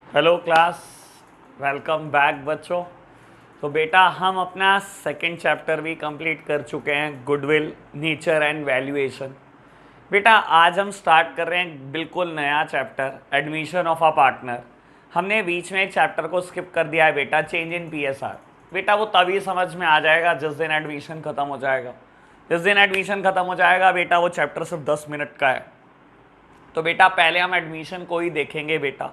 Hello class, welcome back बच्चों। तो बेटा हम अपना सेकंड चैप्टर भी कंप्लीट कर चुके हैं, गुडविल, नेचर एंड वैल्यूएशन। बेटा आज हम स्टार्ट कर रहे हैं बिल्कुल नया chapter, admission of a partner. हमने बीच में एक चैप्टर को स्किप कर दिया है बेटा, चेंज इन पीएसआर। बेटा वो तभी समझ में आ जाएगा जिस दिन एडमिशन ख़त्म हो जाएगा। जिस दिन एडमिशन ख़त्म हो जाएगा बेटा वो चैप्टर सिर्फ 10 मिनट का है। तो बेटा पहले हम एडमिशन को ही देखेंगे बेटा।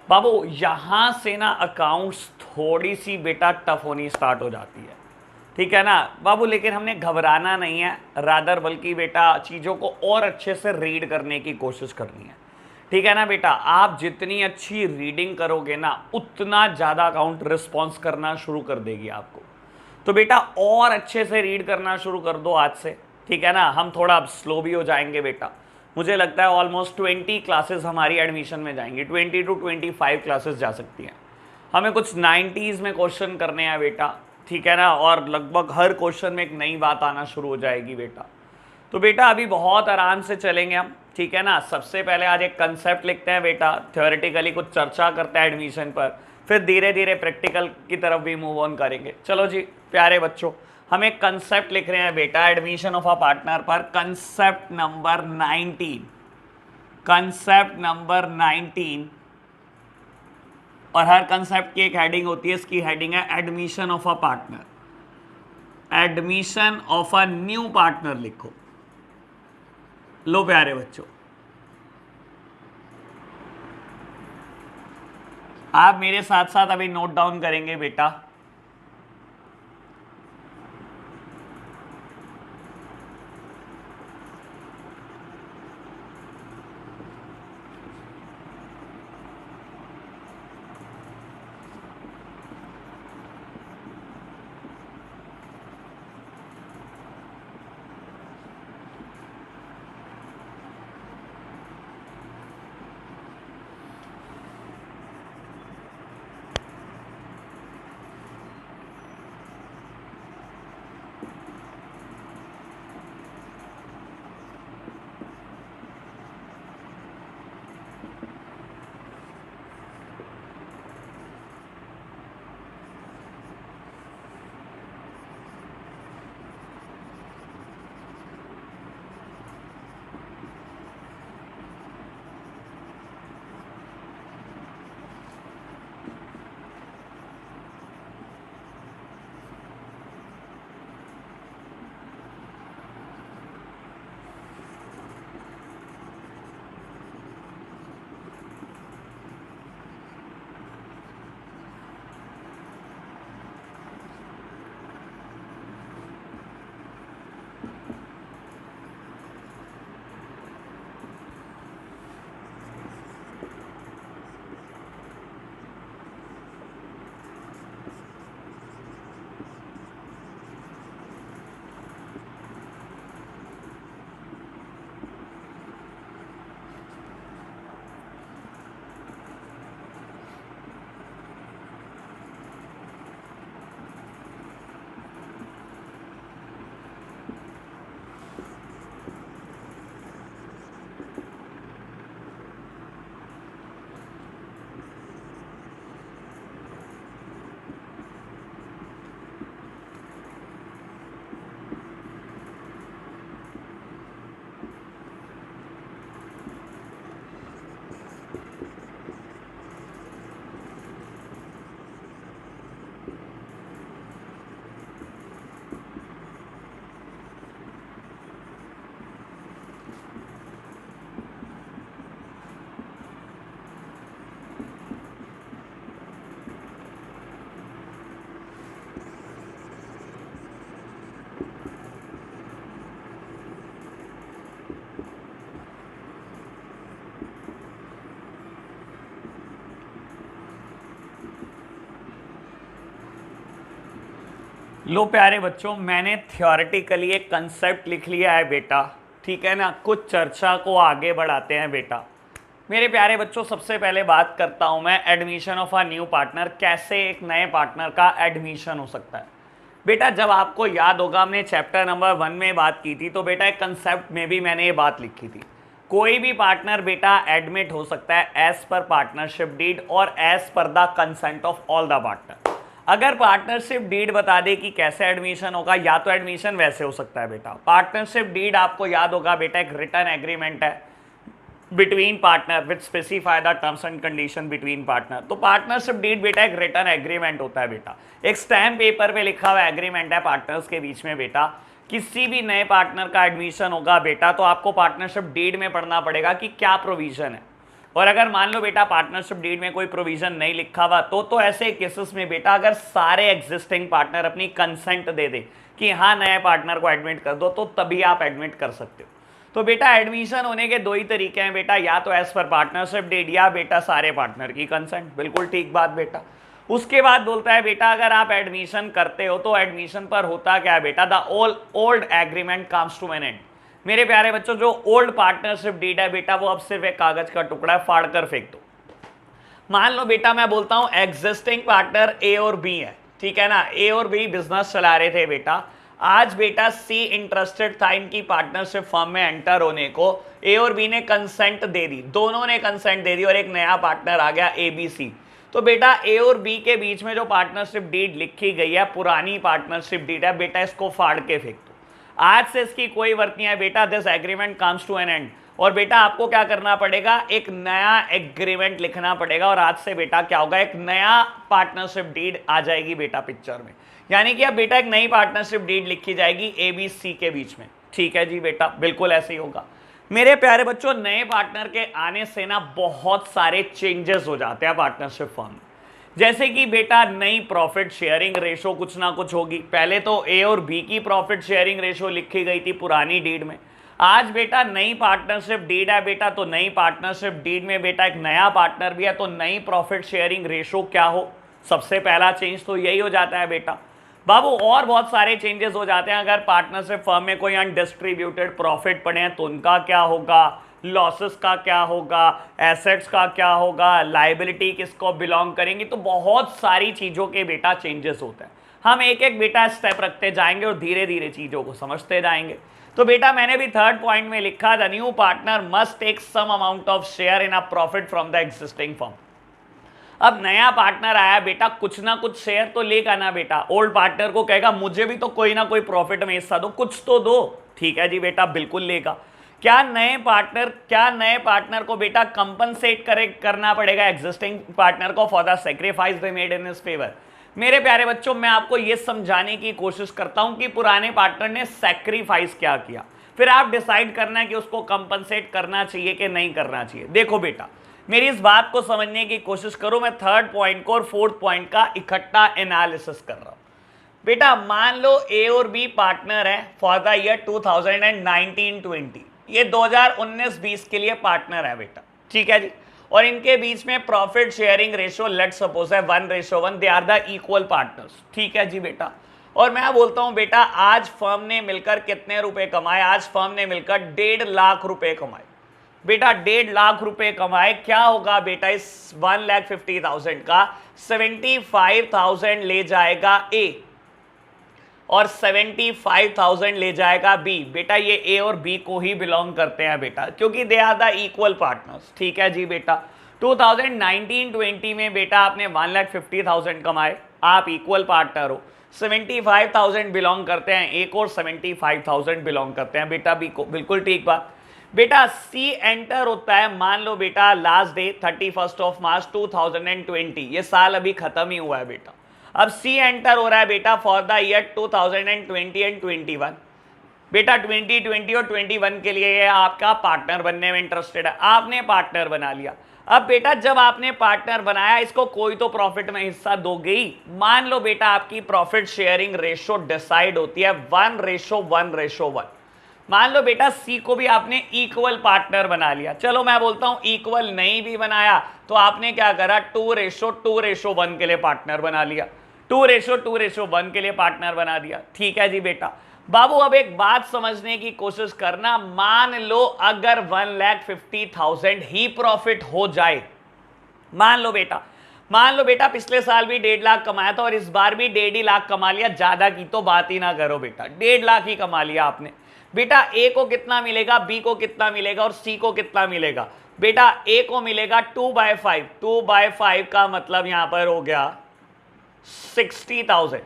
बाबू यहाँ से ना अकाउंट्स थोड़ी सी बेटा टफ होनी स्टार्ट हो जाती है, ठीक है ना बाबू। लेकिन हमने घबराना नहीं है, रादर बल्कि बेटा चीज़ों को और अच्छे से रीड करने की कोशिश करनी है, ठीक है ना बेटा। आप जितनी अच्छी रीडिंग करोगे ना उतना ज़्यादा अकाउंट रिस्पॉन्स करना शुरू कर देगी आपको। तो बेटा और अच्छे से रीड करना शुरू कर दो आज से, ठीक है ना। हम थोड़ा अब स्लो भी हो जाएंगे बेटा। मुझे लगता है ऑलमोस्ट 20 क्लासेस हमारी एडमिशन में जाएंगी, 20 to 25 क्लासेस जा सकती हैं। हमें कुछ 90s में क्वेश्चन करने हैं बेटा, ठीक है ना। और लगभग हर क्वेश्चन में एक नई बात आना शुरू हो जाएगी बेटा। तो बेटा अभी बहुत आराम से चलेंगे हम, ठीक है ना। सबसे पहले आज एक कंसेप्ट लिखते हैं बेटा, थ्योरेटिकली कुछ चर्चा करते हैं एडमिशन पर, फिर धीरे धीरे प्रैक्टिकल की तरफ भी मूव ऑन करेंगे। चलो जी प्यारे बच्चों, हम एक कंसेप्ट लिख रहे हैं बेटा एडमिशन ऑफ अ पार्टनर पर, कंसेप्ट नंबर 19। कंसेप्ट नंबर 19, और हर कंसेप्ट की एक हेडिंग होती है, इसकी हेडिंग है admission of a partner. Admission of a new partner लिखो। लो प्यारे बच्चों, आप मेरे साथ साथ अभी नोट डाउन करेंगे बेटा। लो प्यारे बच्चों, मैंने थियोरेटिकली एक कंसेप्ट लिख लिया है बेटा, ठीक है ना। कुछ चर्चा को आगे बढ़ाते हैं बेटा। मेरे प्यारे बच्चों सबसे पहले बात करता हूं मैं admission of a new partner, कैसे एक नए पार्टनर का एडमिशन हो सकता है। बेटा जब आपको याद होगा हमने चैप्टर नंबर 1 में बात की थी, तो बेटा एक कंसेप्ट में भी मैंने ये बात लिखी थी। कोई भी पार्टनर बेटा एडमिट हो सकता है एज पर पार्टनरशिप डीड और as per the consent of all the partner. अगर पार्टनरशिप डीड बता दे कि कैसे एडमिशन होगा, या तो एडमिशन वैसे हो सकता है बेटा। पार्टनरशिप डीड आपको याद होगा बेटा एक रिटन एग्रीमेंट है between partner which specify the terms and condition between partner. तो पार्टनरशिप डीड बेटा एक रिटन एग्रीमेंट होता है बेटा, एक स्टैम्प पेपर पे लिखा हुआ एग्रीमेंट है पार्टनर्स के बीच में बेटा। किसी भी नए पार्टनर का एडमिशन होगा बेटा तो आपको पार्टनरशिप डीड में पढ़ना पड़ेगा कि क्या प्रोविजन है। और अगर मान लो बेटा पार्टनरशिप डीड में कोई प्रोविजन नहीं लिखा हुआ तो ऐसे केसेस में बेटा अगर सारे एग्जिस्टिंग पार्टनर अपनी कंसेंट दे दे कि हाँ नए पार्टनर को एडमिट कर दो, तो तभी आप एडमिट कर सकते हो। तो बेटा एडमिशन होने के दो ही तरीके हैं बेटा, या तो एज पर पार्टनरशिप डीड या बेटा सारे पार्टनर की कंसेंट। बिल्कुल ठीक बात बेटा। उसके बाद बोलता है बेटा अगर आप एडमिशन करते हो तो एडमिशन पर होता क्या है बेटा, the old agreement comes to an end. मेरे प्यारे बच्चों जो ओल्ड पार्टनरशिप डीड है बेटा वो अब सिर्फ एक कागज का टुकड़ा है, फाड़ कर फेंक दो। मान लो बेटा मैं बोलता हूं एग्जिस्टिंग पार्टनर ए और बी है, ठीक है ना, ए और बी बिजनेस चला रहे थे बेटा। आज बेटा सी इंटरेस्टेड था इनकी पार्टनरशिप फर्म में एंटर होने को, ए और बी ने कंसेंट दे दी, दोनों ने कंसेंट दे दी और एक नया पार्टनर आ गया ए बी सी। तो बेटा ए और बी के बीच में जो पार्टनरशिप डीड लिखी गई है पुरानी पार्टनरशिप डीड है बेटा, इसको फाड़ के फेंक दो। आज से इसकी कोई वर्त नहीं है बेटा, this agreement comes to an end. और बेटा आपको क्या करना पड़ेगा, एक नया एग्रीमेंट लिखना पड़ेगा। और आज से बेटा क्या होगा, एक नया पार्टनरशिप डीड आ जाएगी बेटा पिक्चर में, यानी कि अब बेटा एक नई पार्टनरशिप डीड लिखी जाएगी ए बी सी के बीच में। ठीक है जी बेटा, बिल्कुल ऐसे ही होगा। मेरे प्यारे बच्चों नए पार्टनर के आने से ना बहुत सारे चेंजेस हो जाते हैं पार्टनरशिप फर्म में। जैसे कि बेटा नई प्रॉफिट शेयरिंग रेशो कुछ ना कुछ होगी। पहले तो ए और बी की प्रॉफिट शेयरिंग रेशो लिखी गई थी पुरानी डीड में। आज बेटा नई पार्टनरशिप डीड है बेटा, तो नई पार्टनरशिप डीड में बेटा एक नया पार्टनर भी है, तो नई प्रॉफिट शेयरिंग रेशो क्या हो, सबसे पहला चेंज तो यही हो जाता है बेटा। बाबू और बहुत सारे चेंजेस हो जाते हैं। अगर पार्टनरशिप फर्म में कोई अनडिस्ट्रीब्यूटेड प्रॉफिट पड़े हैं तो उनका क्या होगा, लॉसेस का क्या होगा, एसेट्स का क्या होगा, लाइबिलिटी किसको बिलोंग करेंगी, तो बहुत सारी चीज़ों के बेटा चेंजेस होते हैं। हम एक एक बेटा स्टेप रखते जाएंगे और धीरे धीरे चीज़ों को समझते जाएंगे। तो बेटा मैंने भी थर्ड पॉइंट में लिखा the new partner must take some amount of share in a profit from the existing firm. अब नया पार्टनर आया बेटा, कुछ ना कुछ शेयर तो लेगा ना बेटा। ओल्ड पार्टनर को कहेगा मुझे भी तो कोई ना कोई प्रॉफिट में हिस्सा दो, कुछ तो दो। ठीक है जी बेटा, बिल्कुल लेगा। क्या नए पार्टनर को बेटा कंपनसेट करना पड़ेगा एग्जिस्टिंग पार्टनर को for the sacrifice they made in his favour. मेरे प्यारे बच्चों मैं आपको यह समझाने की कोशिश करता हूं कि पुराने पार्टनर ने सैक्रिफाइस क्या किया, फिर आप डिसाइड करना है कि उसको कंपनसेट करना चाहिए कि नहीं करना चाहिए। देखो बेटा मेरी इस बात को समझने की कोशिश करो, मैं थर्ड पॉइंट को और फोर्थ पॉइंट का इकट्ठा एनालिसिस कर रहा हूं। बेटा मान लो ए और बी पार्टनर है फॉर द ईयर 2019-20, ये 2019-20 के लिए पार्टनर है बेटा, ठीक है जी। और इनके बीच में profit sharing ratio let suppose है 1:1, they are the equal partners. ठीक है जी बेटा। और मैं बोलता हूं बेटा आज फर्म ने मिलकर कितने रुपए कमाए, आज फर्म ने मिलकर 1.5 लाख रुपए कमाए बेटा, 1.5 लाख रुपए कमाए। क्या होगा बेटा इस 1,50,000 का 75,000 ले जाएगा ए और 75,000 ले जाएगा बी। बेटा ये ए और बी को ही बिलोंग करते हैं बेटा, क्योंकि they are the equal partners. ठीक है जी बेटा। 2019-20 में बेटा आपने 1,50,000 कमाए, आप इक्वल पार्टनर हो। 75,000 बिलोंग करते हैं ए को और 75,000 बिलोंग करते हैं बेटा बी को। बिल्कुल ठीक बात। बेटा सी एंटर होता है, मान लो बेटा लास्ट डे 31 मार्च 2020, ये साल अभी खत्म ही हुआ है बेटा। अब सी एंटर हो रहा है बेटा फॉर द ईयर 2020 एंड 21। बेटा 2020 और 21 के लिए आपका पार्टनर बनने में इंटरेस्टेड है, आपने पार्टनर बना लिया। अब बेटा जब आपने पार्टनर बनाया इसको कोई तो प्रॉफिट में हिस्सा दोगे ही। मान लो बेटा आपकी प्रॉफिट शेयरिंग रेशो डिसाइड होती है 1:1:1। मान लो बेटा सी को भी आपने इक्वल पार्टनर बना लिया। चलो मैं बोलता हूं इक्वल नहीं भी बनाया तो आपने क्या करा, 2:2:1 के लिए पार्टनर बना लिया, 2:2:1 के लिए पार्टनर बना दिया। ठीक है जी बेटा। बाबू अब एक बात समझने की कोशिश करना, मान लो अगर 1,50,000 ही प्रॉफिट हो जाए, मान लो बेटा पिछले साल भी 1.5 लाख कमाया था और इस बार भी 1.5 लाख कमा लिया, ज्यादा की तो बात ही ना करो बेटा, 1.5 लाख ही कमा लिया आपने। बेटा ए को कितना मिलेगा, बी को कितना मिलेगा और सी को कितना मिलेगा? बेटा ए को मिलेगा 2/5, 2/5 का मतलब यहां पर हो गया 60,000।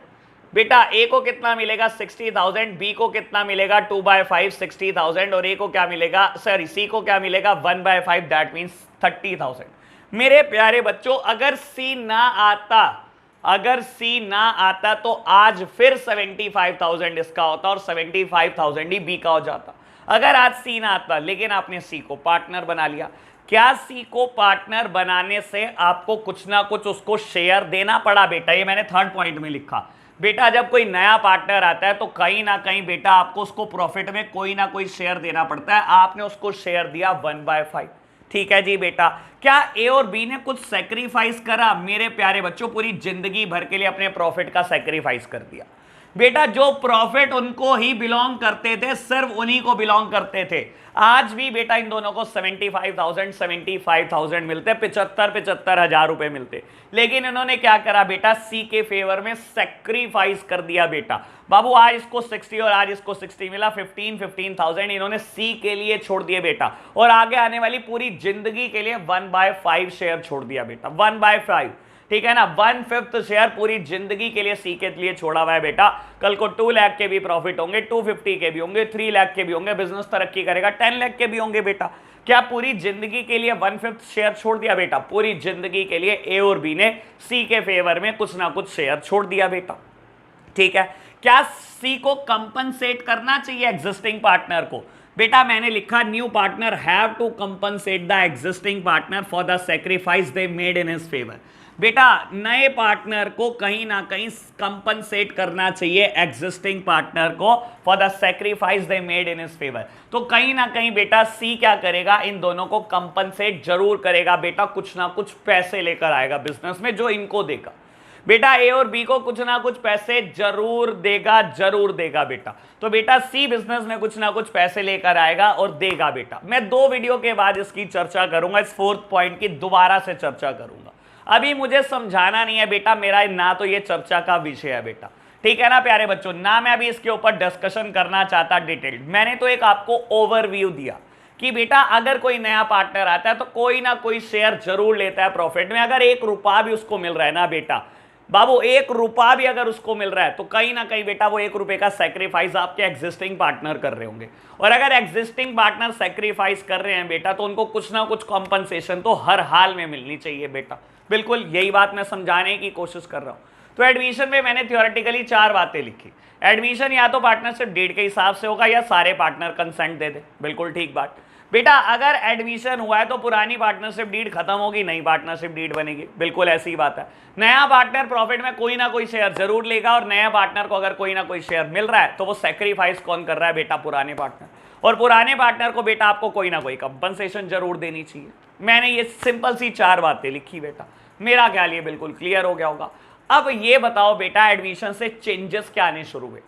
बेटा ए को कितना मिलेगा 60,000, बी को कितना मिलेगा 2/5 60,000 और ए को क्या मिलेगा, सॉरी सी को क्या मिलेगा 1/5 दैट मीन्स 30,000। मेरे प्यारे बच्चों अगर सी ना आता तो आज फिर 75,000 इसका होता और 75,000 ही बी का हो जाता। अगर आज सी ना आता, लेकिन आपने सी को पार्टनर बना लिया। क्या सी को पार्टनर बनाने से आपको कुछ ना कुछ उसको शेयर देना पड़ा? बेटा ये मैंने थर्ड पॉइंट में लिखा। बेटा जब कोई नया पार्टनर आता है तो कहीं ना कहीं बेटा आपको उसको प्रॉफिट में कोई ना कोई शेयर देना पड़ता है। आपने उसको शेयर दिया 1/5। ठीक है जी बेटा, क्या ए और बी ने कुछ सैक्रिफाइस करा? मेरे प्यारे बच्चों पूरी जिंदगी भर के लिए अपने प्रॉफिट का सैक्रिफाइस कर दिया। बेटा जो प्रॉफिट उनको ही बिलोंग करते थे, सिर्फ उन्हीं को बिलोंग करते थे। आज भी बेटा इन दोनों को 75,000 मिलते, 75,000 रुपए मिलते। लेकिन इन्होंने क्या करा बेटा, सी के फेवर में सैक्रिफाइस कर दिया बेटा। बाबू आज इसको 60 और आज इसको 60 मिला, 15,000 इन्होंने सी के लिए छोड़ दिए बेटा। और आगे आने वाली पूरी जिंदगी के लिए 1/5 शेयर छोड़ दिया बेटा, 1/5। ठीक है ना, 1/5 शेयर पूरी जिंदगी के लिए सी के लिए छोड़ा हुआ है बेटा। कल को 2 लाख के भी प्रॉफिट होंगे, 250 के भी होंगे, 3 लाख के भी होंगे, बिजनेस तरक्की करेगा 10 लाख के भी होंगे बेटा। क्या पूरी जिंदगी के लिए 1/5 शेयर छोड़ दिया बेटा? पूरी जिंदगी के लिए ए और बी ने सी के फेवर में कुछ ना कुछ शेयर छोड़ दिया बेटा। ठीक है, क्या सी को कंपनसेट करना चाहिए एग्जिस्टिंग पार्टनर को? बेटा मैंने लिखा new partner have to compensate the existing partner for the sacrifice they made in his favour. बेटा नए पार्टनर को कहीं ना कहीं कंपनसेट करना चाहिए एग्जिस्टिंग पार्टनर को for the sacrifice they made in his favour. तो कहीं ना कहीं बेटा सी क्या करेगा, इन दोनों को कंपनसेट जरूर करेगा बेटा, कुछ ना कुछ पैसे लेकर आएगा बिजनेस में जो इनको देगा। बेटा ए और बी को कुछ ना कुछ पैसे जरूर देगा बेटा। तो बेटा सी बिजनेस में कुछ ना कुछ पैसे लेकर आएगा और देगा बेटा। मैं 2 वीडियो के बाद इसकी चर्चा करूंगा, इस 4th पॉइंट की दोबारा से चर्चा करूंगा। अभी मुझे समझाना नहीं है बेटा, मेरा ना तो ये चर्चा का विषय है बेटा। ठीक है ना प्यारे बच्चों, ना मैं अभी इसके ऊपर डिस्कशन करना चाहता डिटेल्ड। मैंने तो एक आपको ओवरव्यू दिया कि बेटा अगर कोई नया पार्टनर आता है तो कोई ना कोई शेयर जरूर लेता है प्रॉफिट में। अगर 1 रुपया भी उसको मिल रहा है ना बेटा, बाबू 1 रुपया भी अगर उसको मिल रहा है तो कहीं ना कहीं बेटा वो 1 रुपए का सैक्रिफाइस आपके एग्जिस्टिंग पार्टनर कर रहे होंगे। और अगर एग्जिस्टिंग पार्टनर सैक्रिफाइस कर रहे हैं बेटा तो उनको कुछ ना कुछ कॉम्पनसेशन तो हर हाल में मिलनी चाहिए बेटा। बिल्कुल यही बात मैं समझाने की कोशिश कर रहा हूं। तो एडमिशन में मैंने थियोरेटिकली 4 बातें लिखी। एडमिशन या तो पार्टनरशिप डीड के हिसाब से होगा या सारे पार्टनर कंसेंट दे दे, बिल्कुल ठीक बात। बेटा अगर एडमिशन हुआ है तो पुरानी पार्टनरशिप डीड खत्म होगी, नई पार्टनरशिप डीड बनेगी, बिल्कुल ऐसी ही बात है। नया पार्टनर प्रॉफिट में कोई ना कोई शेयर जरूर लेगा और नया पार्टनर को अगर कोई ना कोई शेयर मिल रहा है तो वो सैक्रिफाइस कौन कर रहा है बेटा, पुराने पार्टनर। और पुराने पार्टनर को बेटा आपको कोई ना कोई कंपनसेशन जरूर देनी चाहिए। मैंने ये सिंपल सी 4 बातें लिखी बेटा, मेरा ख्याल ये बिल्कुल क्लियर हो गया होगा। अब ये बताओ बेटा एडमिशन से चेंजेस क्या आने शुरू हुए?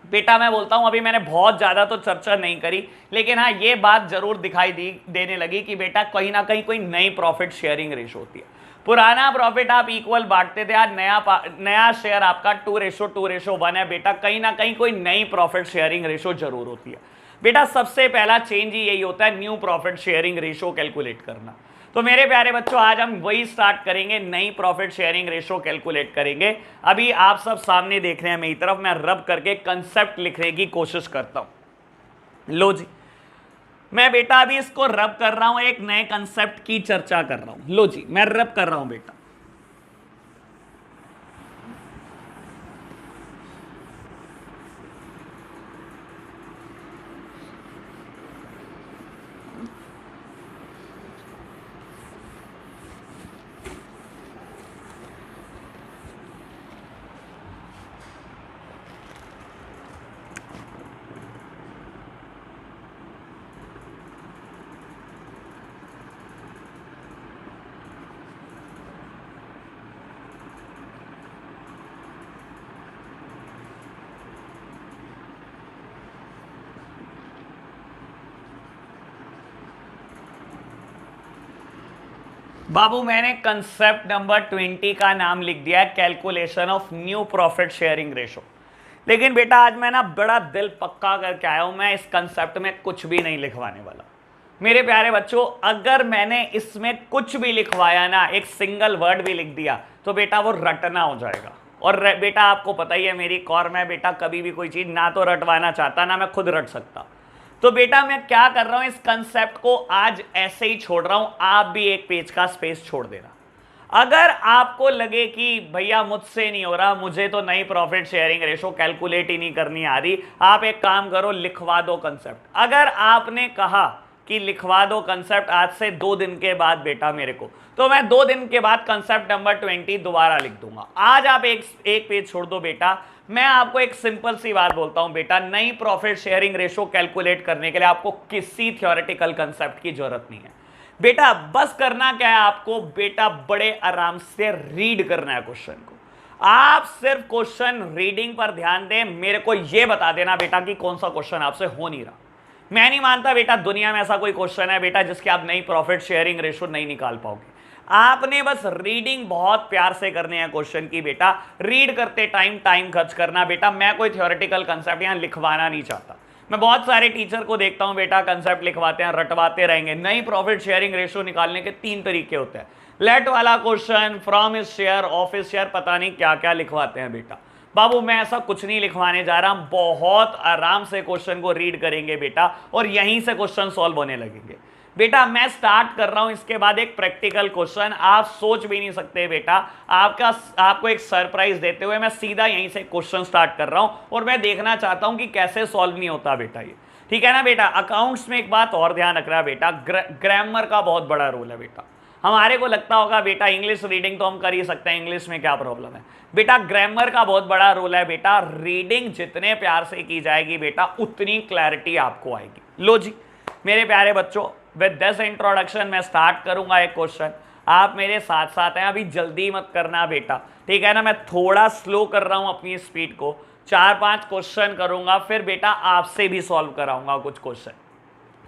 बेटा मैं बोलता हूं अभी मैंने बहुत ज्यादा तो चर्चा नहीं करी, लेकिन हाँ ये बात जरूर दिखाई देने लगी कि बेटा कहीं ना कहीं कोई नई प्रॉफिट शेयरिंग रेशो होती है। पुराना प्रॉफिट आप इक्वल बांटते थे, आज नया शेयर आपका 2:1 है बेटा। कहीं ना कहीं कोई नई प्रॉफिट शेयरिंग रेशो जरूर होती है बेटा। सबसे पहला चेंज ही यही होता है new profit sharing ratio calculate करना। तो मेरे प्यारे बच्चों आज हम वही स्टार्ट करेंगे, नई प्रॉफिट शेयरिंग रेशो कैलकुलेट करेंगे। अभी आप सब सामने देख रहे हैं मेरी तरफ, मैं रब करके कंसेप्ट लिखने की कोशिश करता हूं। लो जी, मैं बेटा अभी इसको रब कर रहा हूं, एक नए कंसेप्ट की चर्चा कर रहा हूं। लो जी मैं रब कर रहा हूं बेटा। बाबू मैंने कंसेप्ट नंबर 20 का नाम लिख दिया है calculation of new profit sharing ratio. लेकिन बेटा आज मैं ना बड़ा दिल पक्का करके आया हूं, मैं इस कंसेप्ट में कुछ भी नहीं लिखवाने वाला। मेरे प्यारे बच्चों, अगर मैंने इसमें कुछ भी लिखवाया ना, एक सिंगल वर्ड भी लिख दिया, तो बेटा वो रटना हो जाएगा। और बेटा आपको पता ही है मेरी कौर, मैं बेटा कभी भी कोई चीज ना तो रटवाना चाहता, ना मैं खुद रट सकता। तो बेटा मैं क्या कर रहा हूं, इस कंसेप्ट को आज ऐसे ही छोड़ रहा हूं, आप भी एक पेज का स्पेस छोड़ देना। अगर आपको लगे कि भैया मुझसे नहीं हो रहा, मुझे तो नई प्रॉफिट शेयरिंग रेशो कैलकुलेट ही नहीं करनी आ रही, आप एक काम करो, लिखवा दो कंसेप्ट। अगर आपने कहा कि लिखवा दो कंसेप्ट आज से 2 दिन के बाद बेटा मेरे को, तो मैं 2 दिन के बाद कंसेप्ट नंबर 20 दोबारा लिख दूंगा। आज आप एक पेज छोड़ दो बेटा। मैं आपको एक सिंपल सी बात बोलता हूं बेटा, नई प्रॉफिट शेयरिंग रेशो कैलकुलेट करने के लिए आपको किसी थ्योरेटिकल कंसेप्ट की जरूरत नहीं है बेटा। बस करना क्या है आपको बेटा, बड़े आराम से रीड करना है क्वेश्चन को। आप सिर्फ क्वेश्चन रीडिंग पर ध्यान दें, मेरे को यह बता देना बेटा कि कौन सा क्वेश्चन आपसे हो नहीं रहा। मैं नहीं मानता बेटा दुनिया में ऐसा कोई क्वेश्चन है बेटा जिसके आप नई प्रॉफिट शेयरिंग रेशो नहीं निकाल पाओगे। आपने बस रीडिंग बहुत प्यार से करने हैं क्वेश्चन की बेटा। रीड करते टाइम खर्च करना बेटा। मैं कोई थ्योरेटिकल कंसेप्ट यहां लिखवाना नहीं चाहता। मैं बहुत सारे टीचर को देखता हूं बेटा, कंसेप्ट लिखवाते हैं, रटवाते रहेंगे। नई प्रॉफिट शेयरिंग रेशो निकालने के 3 तरीके होते हैं। लेट वाला क्वेश्चन, फ्रॉम इस शेयर, ऑफ इस शेयर, पता नहीं क्या क्या लिखवाते हैं बेटा। बाबू मैं ऐसा कुछ नहीं लिखवाने जा रहा, हम बहुत आराम से क्वेश्चन को रीड करेंगे बेटा, और यहीं से क्वेश्चन सॉल्व होने लगेंगे बेटा। मैं स्टार्ट कर रहा हूं इसके बाद एक प्रैक्टिकल क्वेश्चन। आप सोच भी नहीं सकते बेटा, आपको एक सरप्राइज देते हुए मैं सीधा यहीं से क्वेश्चन स्टार्ट कर रहा हूं, और मैं देखना चाहता हूं कि कैसे सॉल्व नहीं होता बेटा ये, ठीक है ना बेटा। अकाउंट्स में एक बात और ध्यान रखना बेटा, ग्रामर का बहुत बड़ा रोल है बेटा। हमारे को लगता होगा बेटा इंग्लिश रीडिंग तो हम कर ही सकते हैं, इंग्लिश में क्या प्रॉब्लम है बेटा। ग्रामर का बहुत बड़ा रोल है बेटा। रीडिंग जितने प्यार से की जाएगी बेटा, उतनी क्लैरिटी आपको आएगी। लो जी मेरे प्यारे बच्चों, विद दिस इंट्रोडक्शन मैं स्टार्ट करूंगा एक क्वेश्चन। आप मेरे साथ साथ हैं, अभी जल्दी मत करना बेटा, ठीक है ना। मैं थोड़ा स्लो कर रहा हूं अपनी स्पीड को। 4-5 क्वेश्चन करूंगा, फिर बेटा आपसे भी सॉल्व कराऊंगा कुछ क्वेश्चन,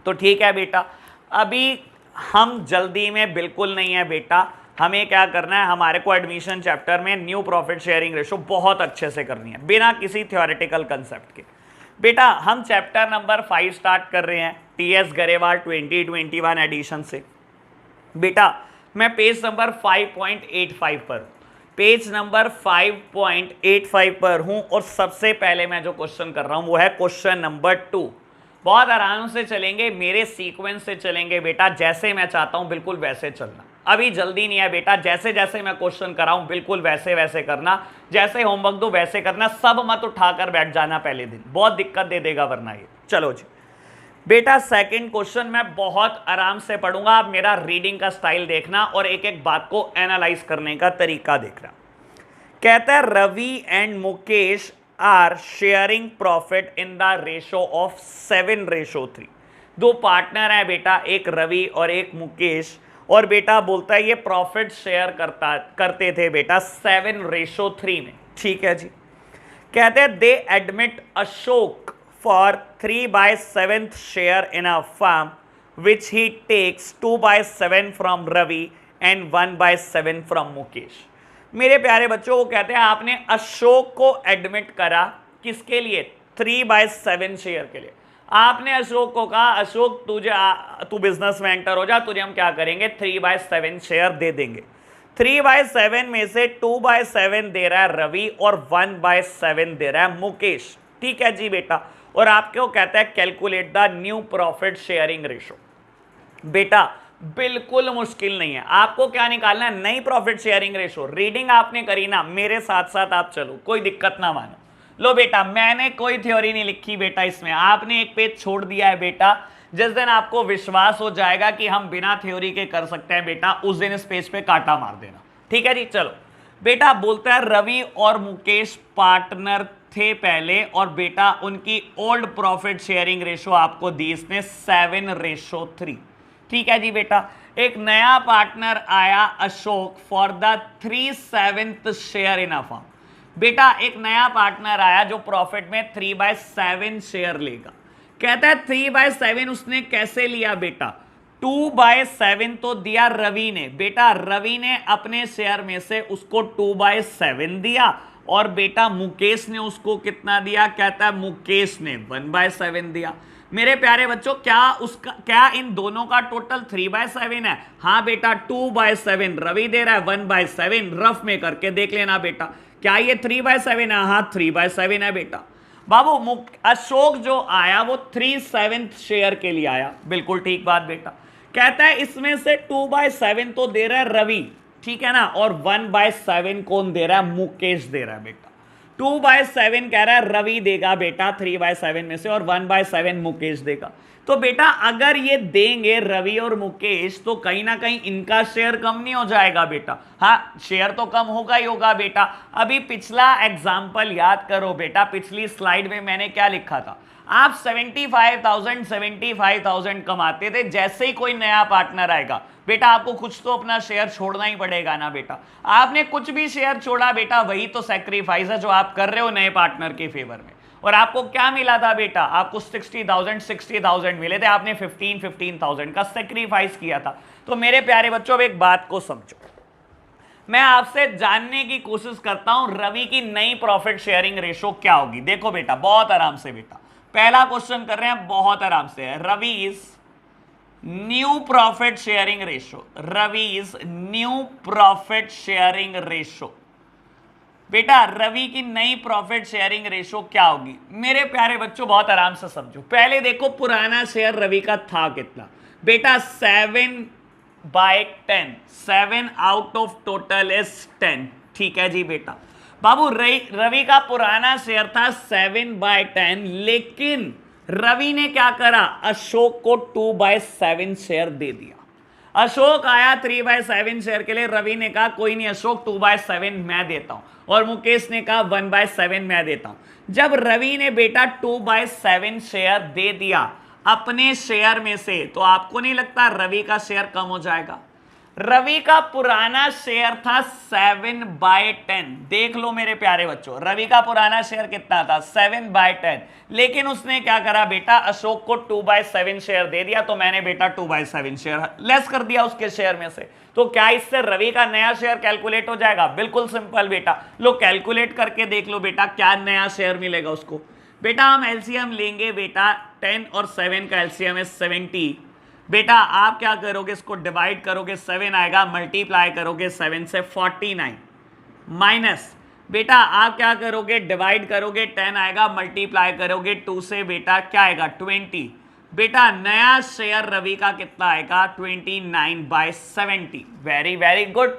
तो ठीक है बेटा। अभी हम जल्दी में बिल्कुल नहीं है बेटा। हमें क्या करना है, हमारे को एडमिशन चैप्टर में न्यू प्रॉफिट शेयरिंग रेशो बहुत अच्छे से करनी है, बिना किसी थ्योरेटिकल कंसेप्ट के बेटा। हम चैप्टर नंबर 5 स्टार्ट कर रहे हैं, टीएस गरेवाल 2021 एडिशन से बेटा। मैं पेज नंबर 5.85 पर, पेज नंबर 5.85 पर हूं, और सबसे पहले मैं जो क्वेश्चन कर रहा हूं वो है क्वेश्चन नंबर 2। बहुत आराम से चलेंगे, मेरे सीक्वेंस से चलेंगे बेटा, जैसे मैं चाहता हूं बिल्कुल वैसे चलना। अभी जल्दी नहीं है बेटा, जैसे जैसे मैं क्वेश्चन कराऊं बिल्कुल वैसे वैसे करना, जैसे होमवर्क दो वैसे करना। सब मत उठाकर बैठ जाना पहले दिन, बहुत दिक्कत दे देगा वरना ये। चलो जी बेटा, सेकंड क्वेश्चन मैं बहुत आराम से पढ़ूंगा, आप मेरा रीडिंग का स्टाइल देखना और एक एक बात को एनालाइज करने का तरीका देखना। कहता है Ravi and Mukesh are sharing profit in the ratio of 7:3। 2 partner हैं बेटा, एक रवि और एक मुकेश, और बेटा बोलता है ये प्रॉफिट शेयर करते थे बेटा 7:3 में, ठीक है जी। कहते हैं they admit Ashok for 3/7 share in a firm which he takes 2/7 from Ravi and 1/7 from Mukesh. मेरे प्यारे बच्चों, वो कहते हैं आपने अशोक को एडमिट करा, किसके लिए, 3/7 शेयर के लिए। आपने अशोक को कहा अशोक तू बिजनेस में एंटर हो जा, तुझे हम क्या करेंगे 3/7 शेयर दे देंगे। 3/7 में से 2/7 दे रहा है रवि और 1/7 दे रहा है मुकेश, ठीक है जी बेटा। और आपको कहता है calculate the new profit sharing ratio. बेटा बिल्कुल मुश्किल नहीं है, आपको क्या निकालना है, नई प्रॉफिट शेयरिंग रेशो। रीडिंग आपने करी ना, मेरे साथ साथ आप चलो, कोई दिक्कत ना मानो। लो बेटा, मैंने कोई थ्योरी नहीं लिखी बेटा इसमें, आपने एक पेज छोड़ दिया है बेटा। जिस दिन आपको विश्वास हो जाएगा कि हम बिना थ्योरी के कर सकते हैं बेटा, उस दिन इस पेज पे कांटा मार देना, ठीक है जी। चलो बेटा, बोलता है रवि और मुकेश पार्टनर थे पहले, और बेटा उनकी ओल्ड प्रॉफिट शेयरिंग रेशो आपको दी इसने 7:3, ठीक है जी बेटा। एक नया पार्टनर आया Ashok for the 3/7 share in a firm. बेटा एक नया पार्टनर आया जो प्रॉफिट में 3/7 शेयर लेगा। कहता है 3/7 उसने कैसे लिया बेटा, 2/7 तो दिया रवि ने बेटा, रवि ने अपने शेयर में से उसको 2/7 दिया, और बेटा मुकेश ने उसको कितना दिया, कहता है मुकेश ने 1/7 दिया। मेरे प्यारे बच्चों क्या इन दोनों का टोटल 3/7 है? हाँ बेटा 2/7 रवि दे रहा है, 1/7 रफ में करके देख लेना बेटा, क्या ये 3/7 है? हाँ 3/7 है बेटा। बाबू अशोक जो आया वो 3/7 शेयर के लिए आया, बिल्कुल ठीक बात बेटा। कहता है इसमें से 2/7 तो दे रहा है रवि, ठीक है ना, और 1/7 कौन दे रहा है? मुकेश दे रहा है बेटा। 2/7 कह रहा है रवि देगा बेटा 3/7 में से, और 1/7 मुकेश देगा। तो बेटा अगर ये देंगे रवि और मुकेश तो कहीं ना कहीं इनका शेयर कम नहीं हो जाएगा बेटा? हाँ शेयर तो कम होगा ही होगा बेटा। अभी पिछला एग्जाम्पल याद करो बेटा, पिछली स्लाइड में मैंने क्या लिखा था? आप 75,000 कमाते थे, जैसे ही कोई नया पार्टनर आएगा बेटा आपको कुछ तो अपना शेयर छोड़ना ही पड़ेगा ना बेटा। आपने कुछ भी शेयर छोड़ा बेटा, वही तो सैक्रिफाइस है जो आप कर रहे हो नए पार्टनर के फेवर में। और आपको क्या मिला था बेटा? आपको 60,000 मिले थे, आपने 15,000 का सैक्रिफाइस किया था। तो मेरे प्यारे बच्चों अब एक बात को समझो, मैं आपसे जानने की कोशिश करता हूं रवि की नई प्रॉफिट शेयरिंग रेशो क्या होगी। देखो बेटा बहुत आराम से बेटा, पहला क्वेश्चन कर रहे हैं बहुत आराम से है, Ravi is new profit sharing ratio. Ravi is new profit sharing ratio. बेटा रवि की नई प्रॉफिट शेयरिंग रेशो क्या होगी? मेरे प्यारे बच्चों बहुत आराम से समझो, पहले देखो पुराना शेयर रवि का था कितना बेटा? 7/10, 7 आउट ऑफ टोटल इज 10, ठीक है जी बेटा। बाबू रवि का पुराना शेयर था 7/10, लेकिन रवि ने क्या करा? अशोक को 2/7 शेयर दे दिया। अशोक आया 3/7 शेयर के लिए, रवि ने कहा कोई नहीं अशोक 2/7 मैं देता हूं, और मुकेश ने कहा 1/7 मैं देता हूं। जब रवि ने बेटा 2/7 शेयर दे दिया अपने शेयर में से, तो आपको नहीं लगता रवि का शेयर कम हो जाएगा? रवि का पुराना शेयर था 7/10, देख लो मेरे प्यारे बच्चों, रवि का पुराना शेयर कितना था? 7/10, लेकिन उसने क्या करा बेटा? अशोक को 2/7 शेयर दे दिया, तो मैंने बेटा 2/7 शेयर लेस कर दिया उसके शेयर में से। तो क्या इससे रवि का नया शेयर कैलकुलेट हो जाएगा? बिल्कुल सिंपल बेटा, लो कैलकुलेट करके देख लो बेटा क्या नया शेयर मिलेगा उसको। बेटा हम एलसीएम लेंगे बेटा, 10 और 7 का एलसीएम है 70। बेटा आप क्या करोगे? इसको डिवाइड करोगे, 7 आएगा, मल्टीप्लाई करोगे 7 से 49, माइनस बेटा आप क्या करोगे? डिवाइड करोगे, 10 आएगा, मल्टीप्लाई करोगे 2 से बेटा क्या आएगा? 20। बेटा नया शेयर रवि का कितना आएगा? 29/70। Very very good.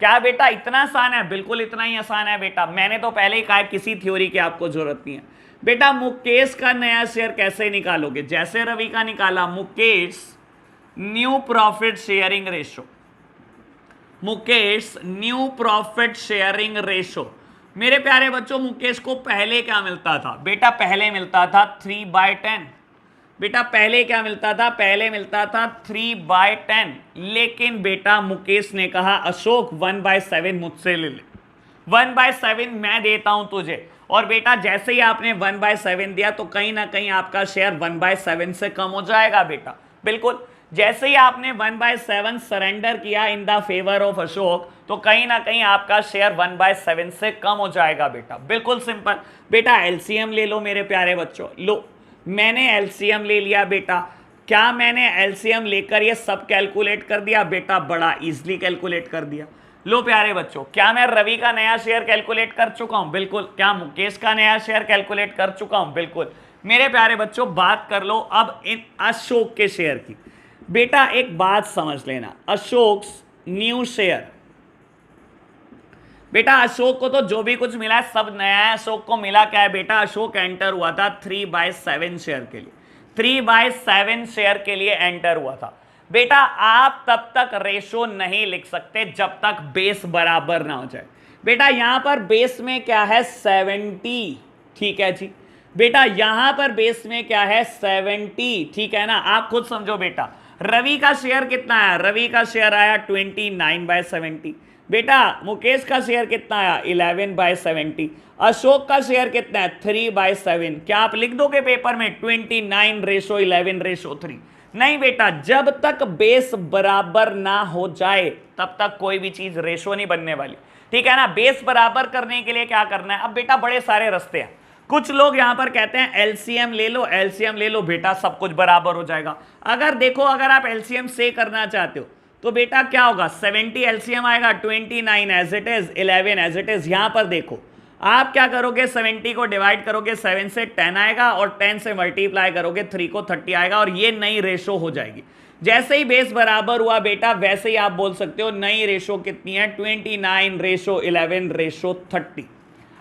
क्या बेटा इतना आसान है? बिल्कुल इतना ही आसान है बेटा, मैंने तो पहले ही कहा किसी थ्योरी की आपको जरूरत नहीं है। बेटा मुकेश का नया शेयर कैसे निकालोगे? जैसे रवि का निकाला, Mukesh new profit sharing ratio, Mukesh new profit sharing ratio. मेरे प्यारे बच्चों मुकेश को पहले क्या मिलता था बेटा? पहले मिलता था 3/10। बेटा पहले क्या मिलता था? पहले मिलता था 3/10, लेकिन बेटा मुकेश ने कहा अशोक 1/7 मुझसे ले ले, 1/7 मैं देता हूं तुझे। और बेटा जैसे ही आपने 1/7 दिया तो कहीं ना कहीं आपका शेयर 1/7 से कम हो जाएगा बेटा। बिल्कुल जैसे ही आपने 1/7 सरेंडर किया in the favour of Ashok, तो कहीं ना कहीं आपका शेयर 1/7 से कम हो जाएगा बेटा। बिल्कुल सिंपल। बेटा एलसीएम ले लो मेरे प्यारे बच्चों, लो मैंने एलसीएम ले लिया बेटा। क्या मैंने एलसीएम लेकर ये सब कैलकुलेट कर दिया बेटा? बड़ा इजीली कैलकुलेट कर दिया। लो प्यारे बच्चों, क्या मैं रवि का नया शेयर कैलकुलेट कर चुका हूं? बिल्कुल। क्या मुकेश का नया शेयर कैलकुलेट कर चुका हूं? बिल्कुल। मेरे प्यारे बच्चों बात कर लो अब इन अशोक के शेयर की। बेटा एक बात समझ लेना, अशोक न्यू शेयर, बेटा अशोक को तो जो भी कुछ मिला है सब नया है। अशोक को मिला क्या है बेटा? अशोक एंटर हुआ था 3/7 शेयर के लिए, 3/7 शेयर के लिए एंटर हुआ था। बेटा आप तब तक रेशो नहीं लिख सकते जब तक बेस बराबर ना हो जाए। बेटा यहां पर बेस में क्या है? 70, ठीक है जी। बेटा यहां पर बेस में क्या है? 70, ठीक है ना। आप खुद समझो बेटा, रवि का शेयर कितना आया? रवि का शेयर आया 29/70। बेटा मुकेश का शेयर कितना आया? 11/70। अशोक का शेयर कितना है? 3/7। क्या आप लिख दोगे पेपर में 29:11:3? नहीं बेटा, जब तक बेस बराबर ना हो जाए तब तक कोई भी चीज रेशो नहीं बनने वाली, ठीक है ना। बेस बराबर करने के लिए क्या करना है, अब बेटा बड़े सारे रास्ते हैं। कुछ लोग यहां पर कहते हैं एलसीएम ले लो, एलसीएम ले लो बेटा, सब कुछ बराबर हो जाएगा। अगर देखो, अगर आप एलसीएम से करना चाहते हो तो बेटा क्या होगा, 70 एलसीएम आएगा, 29 as it is, 11 as it is. यहां पर देखो आप क्या करोगे, 70 को डिवाइड करोगे 7 से 10 आएगा, और 10 से मल्टीप्लाई करोगे 3 को 30 आएगा, और ये नई रेशो हो जाएगी। जैसे ही बेस बराबर हुआ बेटा, वैसे ही आप बोल सकते हो नई रेशो कितनी है, 29:11:30।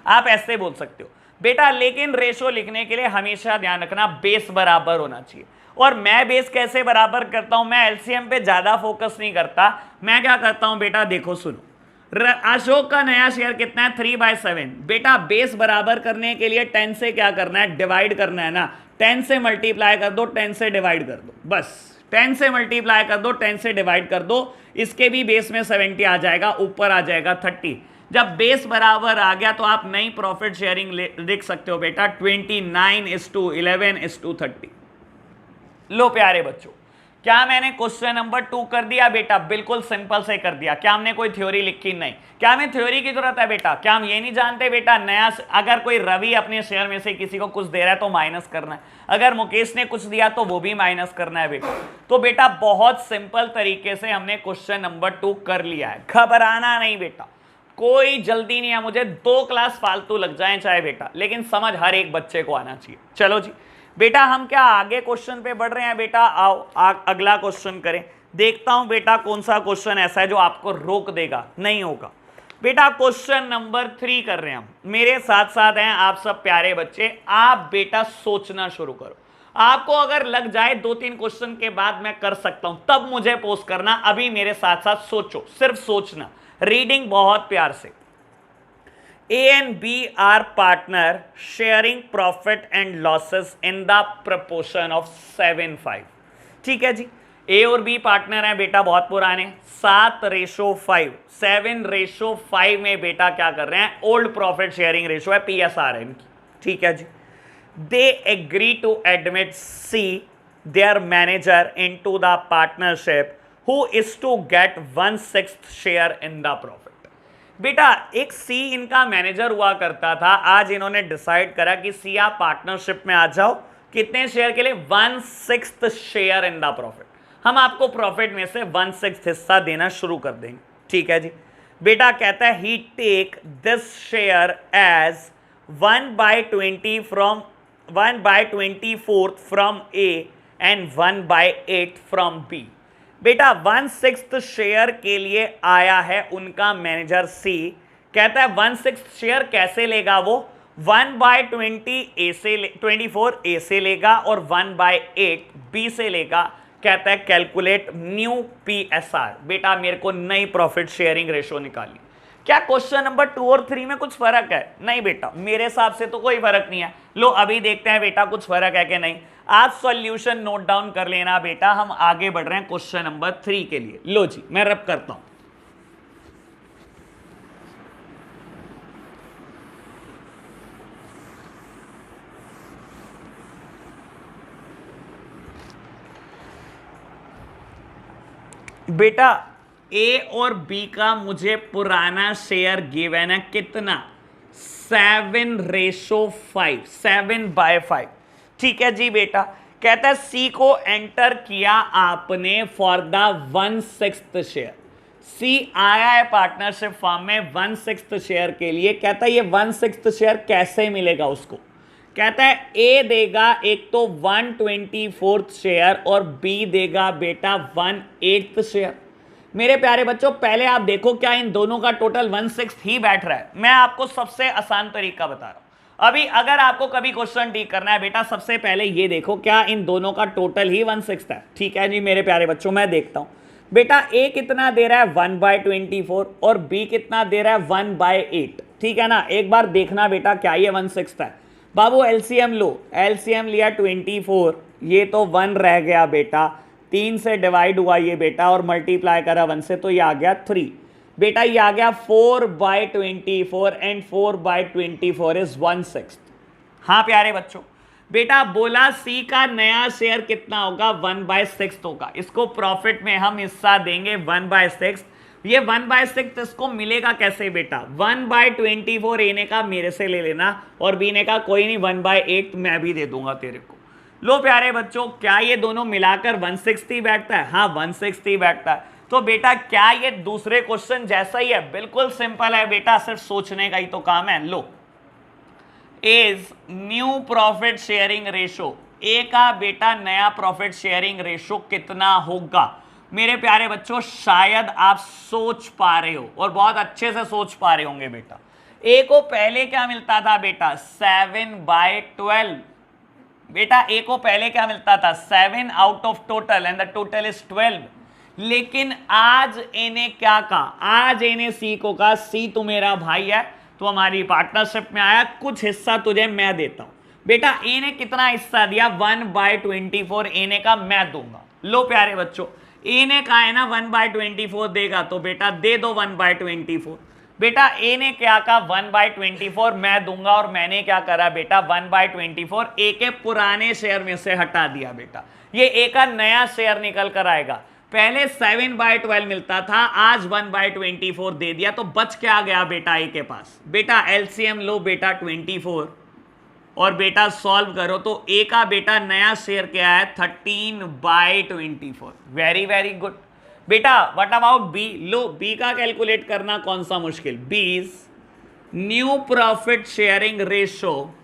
आप ऐसे बोल सकते हो बेटा। लेकिन रेशो लिखने के लिए हमेशा ध्यान रखना बेस बराबर होना चाहिए। और मैं बेस कैसे बराबर करता हूं, मैं एलसीएम पे ज्यादा फोकस नहीं करता। मैं क्या करता हूं बेटा, देखो सुनो, अशोक का नया शेयर कितना है, 3/7। बेटा बेस बराबर करने के लिए 10 से क्या करना है, डिवाइड करना है ना। 10 से मल्टीप्लाई कर दो, 10 से डिवाइड कर दो, बस 10 से मल्टीप्लाई कर दो, 10 से डिवाइड कर दो। इसके भी बेस में 70 आ जाएगा, ऊपर आ जाएगा 30। जब बेस बराबर आ गया तो आप नई प्रॉफिट शेयरिंग लिख सकते हो बेटा, 29:11:30। लो प्यारे बच्चों, क्या मैंने क्वेश्चन नंबर 2 कर दिया बेटा, बिल्कुल सिंपल से कर दिया। क्या हमने कोई थ्योरी लिखी, नहीं। क्या हमें थ्योरी की जरूरत है बेटा, क्या हम ये नहीं जानते बेटा, नया अगर कोई रवि अपने शेयर में से किसी को कुछ दे रहा है तो माइनस करना है, अगर मुकेश ने कुछ दिया तो वो भी माइनस करना है बेटा। तो बेटा बहुत सिंपल तरीके से हमने क्वेश्चन नंबर 2 कर लिया है, घबराना नहीं बेटा, कोई जल्दी नहीं है। मुझे 2 क्लास फालतू लग जाए चाहे बेटा, लेकिन समझ हर एक बच्चे को आना चाहिए। चलो जी बेटा, हम क्या आगे क्वेश्चन पे बढ़ रहे हैं बेटा, आओ अगला क्वेश्चन करें। देखता हूं बेटा कौन सा क्वेश्चन ऐसा है जो आपको रोक देगा, नहीं होगा बेटा। क्वेश्चन नंबर 3 कर रहे हैं हम, मेरे साथ साथ हैं आप सब प्यारे बच्चे। आप बेटा सोचना शुरू करो, आपको अगर लग जाए 2-3 क्वेश्चन के बाद मैं कर सकता हूं तब मुझे पोस्ट करना, अभी मेरे साथ साथ सोचो, सिर्फ सोचना, रीडिंग बहुत प्यार से। A and B are partner sharing profit and losses in the proportion of 7:5। ठीक है जी, A और B पार्टनर हैं बेटा, बहुत पुराने, 7:5, 7:5 में बेटा क्या कर रहे हैं, ओल्ड प्रॉफिट शेयरिंग रेशो है, PSR है इनकी। ठीक है जी, they agree to admit C, their manager, into the partnership, who is to get 1/6 share in the profit। बेटा एक सी इनका मैनेजर हुआ करता था, आज इन्होंने डिसाइड करा कि सी आप पार्टनरशिप में आ जाओ, कितने शेयर के लिए, 1/6 शेयर इन द प्रॉफिट। हम आपको प्रॉफिट में से 1/6 हिस्सा देना शुरू कर देंगे। ठीक है जी, बेटा कहता है he take this share as 1/20 from 1/24 from A and 1/8 from B. बेटा 1/6 शेयर के लिए आया है उनका मैनेजर सी, कहता है 1/6 शेयर कैसे लेगा वो, 1/24 ए से लेगा और 1/8 बी से लेगा। कहता है कैलकुलेट न्यू PSR। बेटा मेरे को नई प्रॉफिट शेयरिंग रेशो निकाली। क्या क्वेश्चन नंबर 2 और 3 में कुछ फर्क है, नहीं बेटा मेरे हिसाब से तो कोई फर्क नहीं है। लो अभी देखते हैं बेटा कुछ फर्क है कि नहीं। आप सॉल्यूशन नोट डाउन कर लेना बेटा, हम आगे बढ़ रहे हैं क्वेश्चन नंबर 3 के लिए। लो जी मैं रब करता हूं। बेटा ए और बी का मुझे पुराना शेयर गिवन है कितना, 7:5, 7/5। ठीक है जी बेटा, कहता है सी को एंटर किया आपने फॉर द 1/6 शेयर। सी आया है पार्टनरशिप फॉर्म में 1/6 शेयर के लिए। कहता है ये 1/6 शेयर कैसे मिलेगा उसको, कहता है ए देगा एक तो 1/24 शेयर और बी देगा बेटा 1/8 शेयर। मेरे प्यारे बच्चों पहले आप देखो क्या इन दोनों का टोटल 1/6 ही बैठ रहा है। मैं आपको सबसे आसान तरीका बता रहा हूं। अभी अगर आपको कभी क्वेश्चन ठीक करना है बेटा, सबसे पहले ये देखो क्या इन दोनों का टोटल ही 1/6 है। ठीक है जी मेरे प्यारे बच्चों, मैं देखता हूं बेटा ए कितना दे रहा है 1/24 और बी कितना दे रहा है 1/8। ठीक है ना, एक बार देखना बेटा क्या ये 1/6 है। बाबू एलसीएम लो, एलसीएम लिया 24, ये तो 1 रह गया बेटा, 3 से डिवाइड हुआ ये बेटा और मल्टीप्लाई करा 1 से तो ये आ गया 3। बेटा ये आ गया 4/24 एंड 4/24 इज 1/6। हाँ प्यारे बच्चों, बेटा बोला सी का नया शेयर कितना होगा, 1/6 होगा। इसको प्रॉफिट में हम हिस्सा देंगे 1/6। ये 1/6 इसको मिलेगा कैसे बेटा? 1/24 ए ने कहा मेरे से ले लेना, और बी ने कहा कोई नहीं 1/8 मैं भी दे दूंगा तेरे को। लो प्यारे बच्चों, क्या ये दोनों मिलाकर 1/6 बैठता है? हाँ 1/6 बैठता है। तो बेटा क्या ये दूसरे क्वेश्चन जैसा ही है? बिल्कुल सिंपल है बेटा, सिर्फ सोचने का ही तो काम है। लो, is new profit sharing ratio, A का बेटा नया प्रॉफिट शेयरिंग रेशो कितना होगा? मेरे प्यारे बच्चों शायद आप सोच पा रहे हो और बहुत अच्छे से सोच पा रहे होंगे बेटा। ए को पहले क्या मिलता था बेटा? 7/12। बेटा ए को पहले क्या मिलता था? 7 out of total and the total is 12। लेकिन आज ए ने क्या कहा? आज ए ने सी को कहा सी तू मेरा भाई है, तो हमारी पार्टनरशिप में आया, कुछ हिस्सा तुझे मैं देता हूं। बेटा ए ने कितना हिस्सा दिया? 1/24 ए ने कहा मैं दूंगा। लो प्यारे बच्चों, ए ने कहा है ना 1/24 देगा, तो बेटा दे दो 1/24। बेटा ए ने क्या कहा? 1/24 मैं दूंगा, और मैंने क्या करा बेटा? 1/24 ए के पुराने शेयर में से हटा दिया बेटा। ये ए का नया शेयर निकल कर आएगा। पहले 7/12 मिलता था, आज 1/24 दे दिया, तो बच क्या गया बेटा ए के पास? बेटा एलसीएम लो बेटा 24, और बेटा सॉल्व करो तो ए का बेटा नया शेयर क्या है? 13/24। वेरी वेरी गुड बेटा। What about B? लो बी का कैलकुलेट करना कौन सा मुश्किल? B's new profit sharing ratio,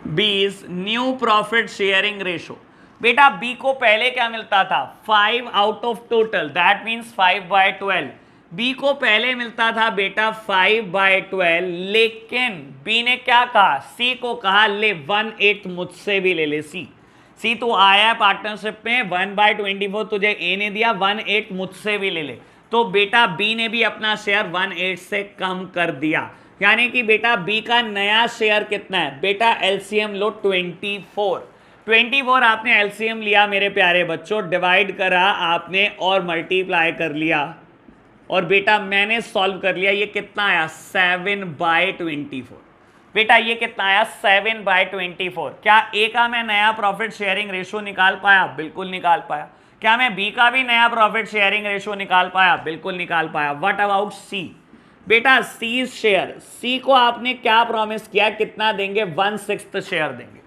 B's new profit sharing ratio. बेटा बी को पहले क्या मिलता था? 5 out of total, that means 5/12। B को पहले मिलता था बेटा 5/12, लेकिन बी ने क्या कहा? सी को कहा ले 1/8 मुझसे भी ले ले। सी तू आया पार्टनरशिप में, 1/24 तुझे ए ने दिया, 1/8 मुझसे भी ले ले। तो बेटा बी ने भी अपना शेयर 1/8 से कम कर दिया, यानी कि बेटा बी का नया शेयर कितना है? बेटा एलसीएम लो 24 आपने एलसीएम लिया मेरे प्यारे बच्चों, डिवाइड करा आपने और मल्टीप्लाई कर लिया, और बेटा मैंने सॉल्व कर लिया। ये कितना आया? 7/24। बेटा ये कितना आया? 7/24। क्या ए का मैं नया प्रॉफिट शेयरिंग रेशो निकाल पाया? बिल्कुल निकाल पाया। क्या मैं बी का भी नया प्रॉफिट शेयरिंग रेशो निकाल पाया? बिल्कुल निकाल पाया। What about C? बेटा सी शेयर, सी को आपने क्या प्रॉमिस किया? कितना देंगे? 1/6 शेयर देंगे।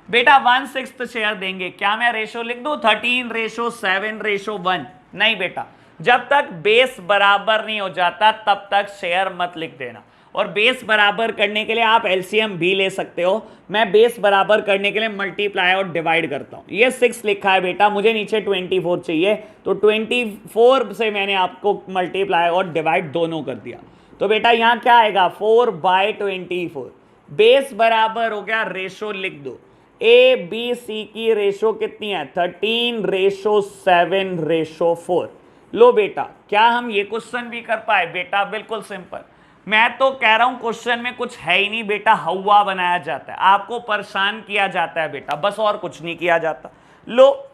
बेटा 1/6 शेयर देंगे। क्या मैं रेशो लिख दूं 13:7:1? नहीं बेटा, जब तक बेस बराबर नहीं हो जाता तब तक शेयर मत लिख देना। और बेस बराबर करने के लिए आप एलसीएम भी ले सकते हो। मैं बेस बराबर करने के लिए मल्टीप्लाई और डिवाइड करता हूं। ये 6 लिखा है बेटा, मुझे नीचे 24 चाहिए, तो 24 से मैंने आपको मल्टीप्लाई और डिवाइड दोनों कर दिया। तो बेटा यहां क्या आएगा? 4/24। बेस बराबर हो गया, रेशो लिख दो। ए बी सी की रेशो कितनी है? 13:7:4। लो बेटा, क्या हम ये क्वेश्चन भी कर पाए? बेटा बिल्कुल सिंपल। मैं तो कह रहा हूं क्वेश्चन में कुछ है ही नहीं बेटा, हवा बनाया जाता है, आपको परेशान किया जाता है बेटा, बस और कुछ नहीं किया जाता। लो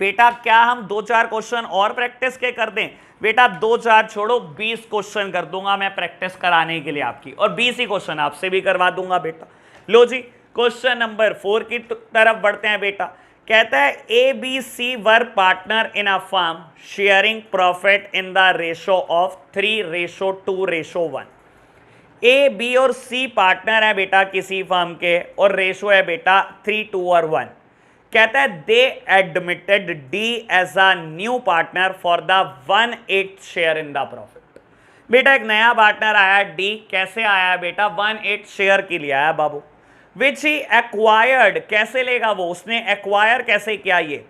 बेटा, क्या हम 2-4 क्वेश्चन और प्रैक्टिस के कर दें? बेटा 2-4 छोड़ो, 20 क्वेश्चन कर दूंगा मैं प्रैक्टिस कराने के लिए आपकी, और 20 ही क्वेश्चन आपसे भी करवा दूंगा बेटा। लो जी, क्वेश्चन नंबर 4 की तरफ बढ़ते हैं बेटा। कहता है A B C were partner in a firm sharing profit in the ratio of 3:2:1। A B और सी पार्टनर है बेटा किसी फर्म के, और रेशो है बेटा 3:1। कहता है they admitted D as a new partner for the 1/8 share in the profit. बेटा एक नया पार्टनर आया डी, कैसे आया बेटा? 1/8 शेयर के लिए आया बाबू। विच ही एक्वायर्ड, कैसे लेगा वो? उसने एक्वायर कैसे किया? ये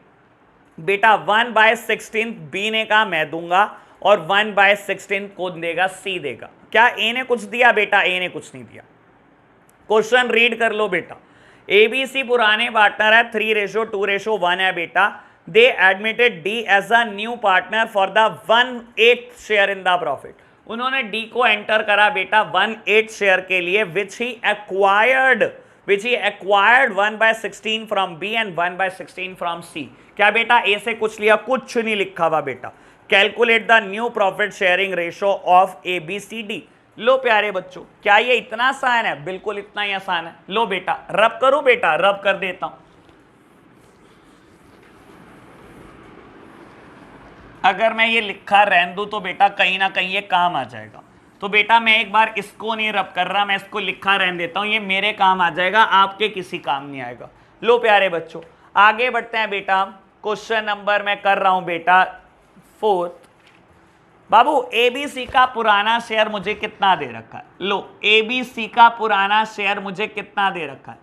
बेटा 1/16 बी ने कहा मैं दूंगा, और 1/16 कौन देगा? सी देगा। क्या ए ने कुछ दिया? बेटा ए ने कुछ नहीं दिया। क्वेश्चन रीड कर लो बेटा। एबीसी पुराने पार्टनर है, 3:2:1 है बेटा। They admitted D as a new partner for the 1/8 share in the profit. उन्होंने डी को एंटर करा बेटा 1/8 शेयर के लिए, which he acquired 1/16 from B and 1/16 from C. क्या बेटा ए से कुछ लिया? कुछ नहीं लिखा हुआ बेटा। Calculate the new profit sharing ratio of A B C D. लो प्यारे बच्चों, क्या ये इतना आसान है? बिल्कुल इतना ही आसान है। लो बेटा रब करो, बेटा रब कर देता हूं। अगर मैं ये लिखा रहने दूं तो बेटा कहीं ना कहीं ये काम आ जाएगा। तो बेटा मैं एक बार इसको नहीं रब कर रहा, मैं इसको लिखा रहने देता हूं, ये मेरे काम आ जाएगा, आपके किसी काम नहीं आएगा। लो प्यारे बच्चों आगे बढ़ते हैं बेटा। क्वेश्चन नंबर मैं कर रहा हूं बेटा 4th। बाबू एबीसी का पुराना शेयर मुझे कितना दे रखा है? लो एबीसी का पुराना शेयर मुझे कितना दे रखा है?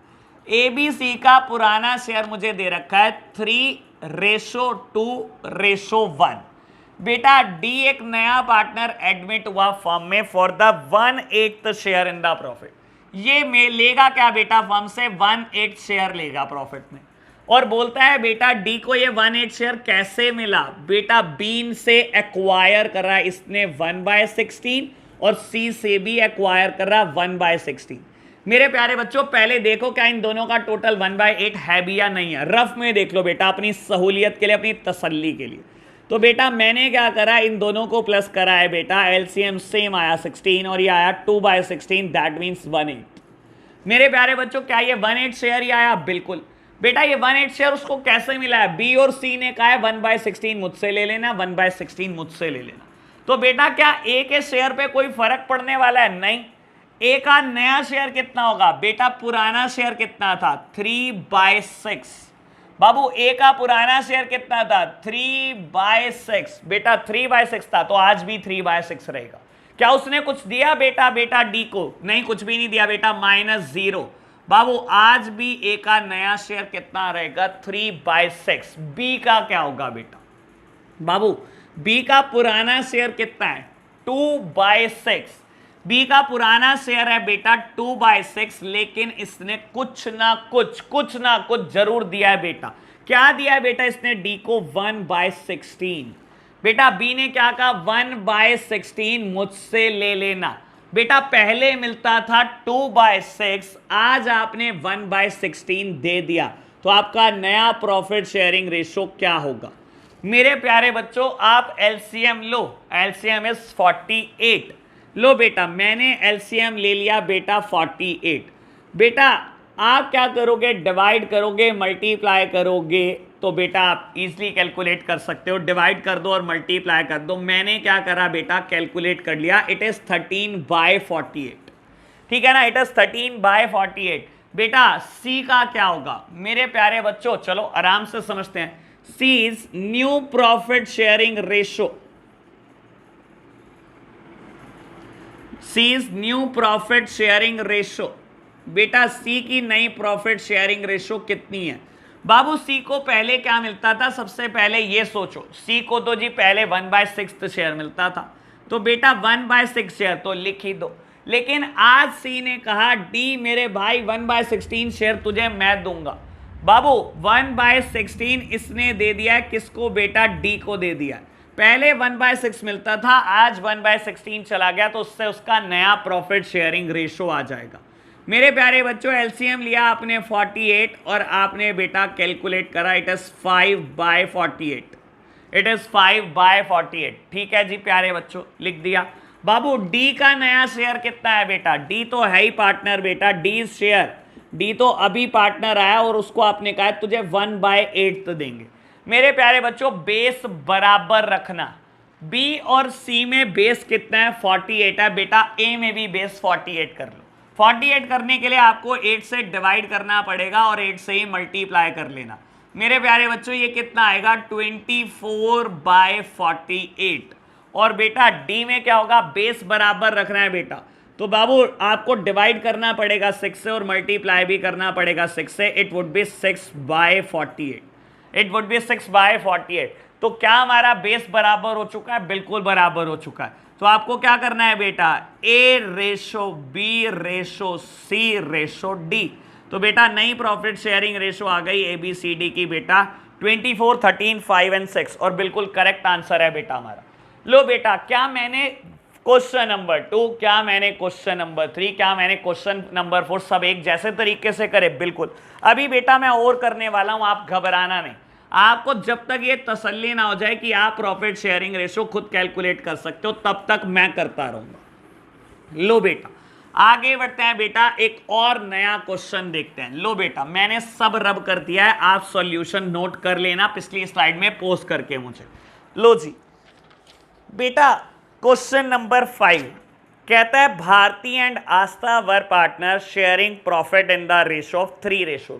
एबीसी का पुराना शेयर मुझे दे रखा है 3:2:1। बेटा डी एक नया पार्टनर एडमिट हुआ फर्म में for the 1/8 share in the profit. ये में लेगा क्या बेटा? फर्म से 1/8 शेयर लेगा प्रॉफिट में, और बोलता है बेटा डी को ये 1/8 शेयर कैसे मिला? बेटा बीन से एक्वायर कर रहा है इसने 1/16 और सी से भी एक्वायर कर रहा है 1/16। मेरे प्यारे बच्चों पहले देखो क्या इन दोनों का टोटल 1/8 है भी या नहीं है, रफ में देख लो बेटा अपनी सहूलियत के लिए, अपनी तसल्ली के लिए। तो बेटा मैंने क्या करा, इन दोनों को प्लस करा है बेटा, एलसीएम सेम आया 16 और ये आया 2/16, दैट मीन्स 1/8। मेरे प्यारे बच्चों क्या ये 1/8 शेयर ही आया? बिल्कुल बेटा ये 1/8 शेयर उसको कैसे मिला है? बी और सी ने कहा है 1/16 मुझसे ले लेना, 1/16 मुझसे ले लेना। तो बेटा क्या ए के शेयर पे कोई फर्क पड़ने वाला है? नहीं। ए का नया शेयर कितना होगा? बेटा पुराना शेयर कितना था? 3/6। बाबू ए का पुराना शेयर कितना था? 3/6। बेटा 3/6 था तो आज भी 3/6 रहेगा। क्या उसने कुछ दिया बेटा डी को? नहीं कुछ भी नहीं दिया बेटा, -0। बाबू आज भी ए का नया शेयर कितना रहेगा? 3/6। बी का क्या होगा बेटा? बाबू बी का पुराना शेयर कितना है? 2/6। बी का पुराना शेयर है बेटा 2/6, लेकिन इसने कुछ ना कुछ जरूर दिया है बेटा। क्या दिया है बेटा इसने डी को? 1/16। बेटा बी ने क्या कहा? 1/16 मुझसे ले लेना। बेटा पहले मिलता था 2/6, आज आपने 1/16 दे दिया, तो आपका नया प्रॉफिट शेयरिंग रेशो क्या होगा? मेरे प्यारे बच्चों आप एलसीएम लो, एलसीएम इज 48। लो बेटा मैंने एलसीएम ले लिया बेटा 48। बेटा आप क्या करोगे? डिवाइड करोगे, मल्टीप्लाई करोगे, तो बेटा आप इजीली कैलकुलेट कर सकते हो। डिवाइड कर दो और मल्टीप्लाई कर दो। मैंने क्या करा बेटा? कैलकुलेट कर लिया, इट इज 13/48। ठीक है ना, इट इज 13/48। बेटा सी का क्या होगा? मेरे प्यारे बच्चों चलो आराम से समझते हैं। C is new profit sharing ratio. C is new profit sharing ratio. बेटा सी की नई प्रॉफिट शेयरिंग रेशो कितनी है? बाबू सी को पहले क्या मिलता था? सबसे पहले ये सोचो, सी को तो जी पहले 1/6 शेयर मिलता था, तो बेटा 1/6 शेयर तो लिख ही दो। लेकिन आज सी ने कहा डी मेरे भाई 1/16 शेयर तुझे मैं दूंगा। बाबू 1/16 इसने दे दिया है किसको? बेटा डी को दे दिया है। पहले 1/6 मिलता था, आज 1/16 चला गया, तो उससे उसका नया प्रॉफिट शेयरिंग रेशो आ जाएगा। मेरे प्यारे बच्चों एलसीएम लिया आपने 48 और आपने बेटा कैलकुलेट करा, इट इज 5/48। It is 5/48। ठीक है जी प्यारे बच्चों लिख दिया। बाबू डी का नया शेयर कितना है बेटा? डी तो है ही पार्टनर बेटा, डी शेयर, डी तो अभी पार्टनर आया और उसको आपने कहा तुझे 1/8 देंगे। मेरे प्यारे बच्चों बेस बराबर रखना, बी और सी में बेस कितना है? 48 है बेटा, ए में भी बेस 48 कर लो। 48 करने के लिए आपको 8 से डिवाइड करना पड़ेगा और 8 से ही मल्टीप्लाई कर लेना। मेरे प्यारे बच्चों ये कितना आएगा? 24/48। और बेटा डी में क्या होगा? बेस बराबर रखना है बेटा, तो बाबू आपको डिवाइड करना पड़ेगा 6 से और मल्टीप्लाई भी करना पड़ेगा 6 से। It would be 6/48। It would be 6/48। तो क्या हमारा बेस बराबर हो चुका है? बिल्कुल बराबर हो चुका है। तो आपको क्या करना है बेटा? A/B/C/D। तो बेटा नई प्रॉफिट शेयरिंग रेशो आ गई ABCD की बेटा 24, 13, 5 और 6, और बिल्कुल करेक्ट आंसर है बेटा हमारा। लो बेटा क्या मैंने क्वेश्चन नंबर 2, क्या मैंने क्वेश्चन नंबर 3, क्या मैंने क्वेश्चन नंबर 4 सब एक जैसे तरीके से करे? बिल्कुल। अभी बेटा मैं और करने वाला हूं, आप घबराना नहीं। आपको जब तक ये तसल्ली ना हो जाए कि आप प्रॉफिट शेयरिंग रेशो खुद कैलकुलेट कर सकते हो, तब तक मैं करता रहूंगा। लो बेटा आगे बढ़ते हैं बेटा, एक और नया क्वेश्चन देखते हैं। लो बेटा मैंने सब रब कर दिया है, आप सॉल्यूशन नोट कर लेना पिछली स्लाइड में पोस्ट करके मुझे। लो जी बेटा क्वेश्चन नंबर 5 कहता है Bharti and Aastha were partner sharing profit in the ratio of 3:2।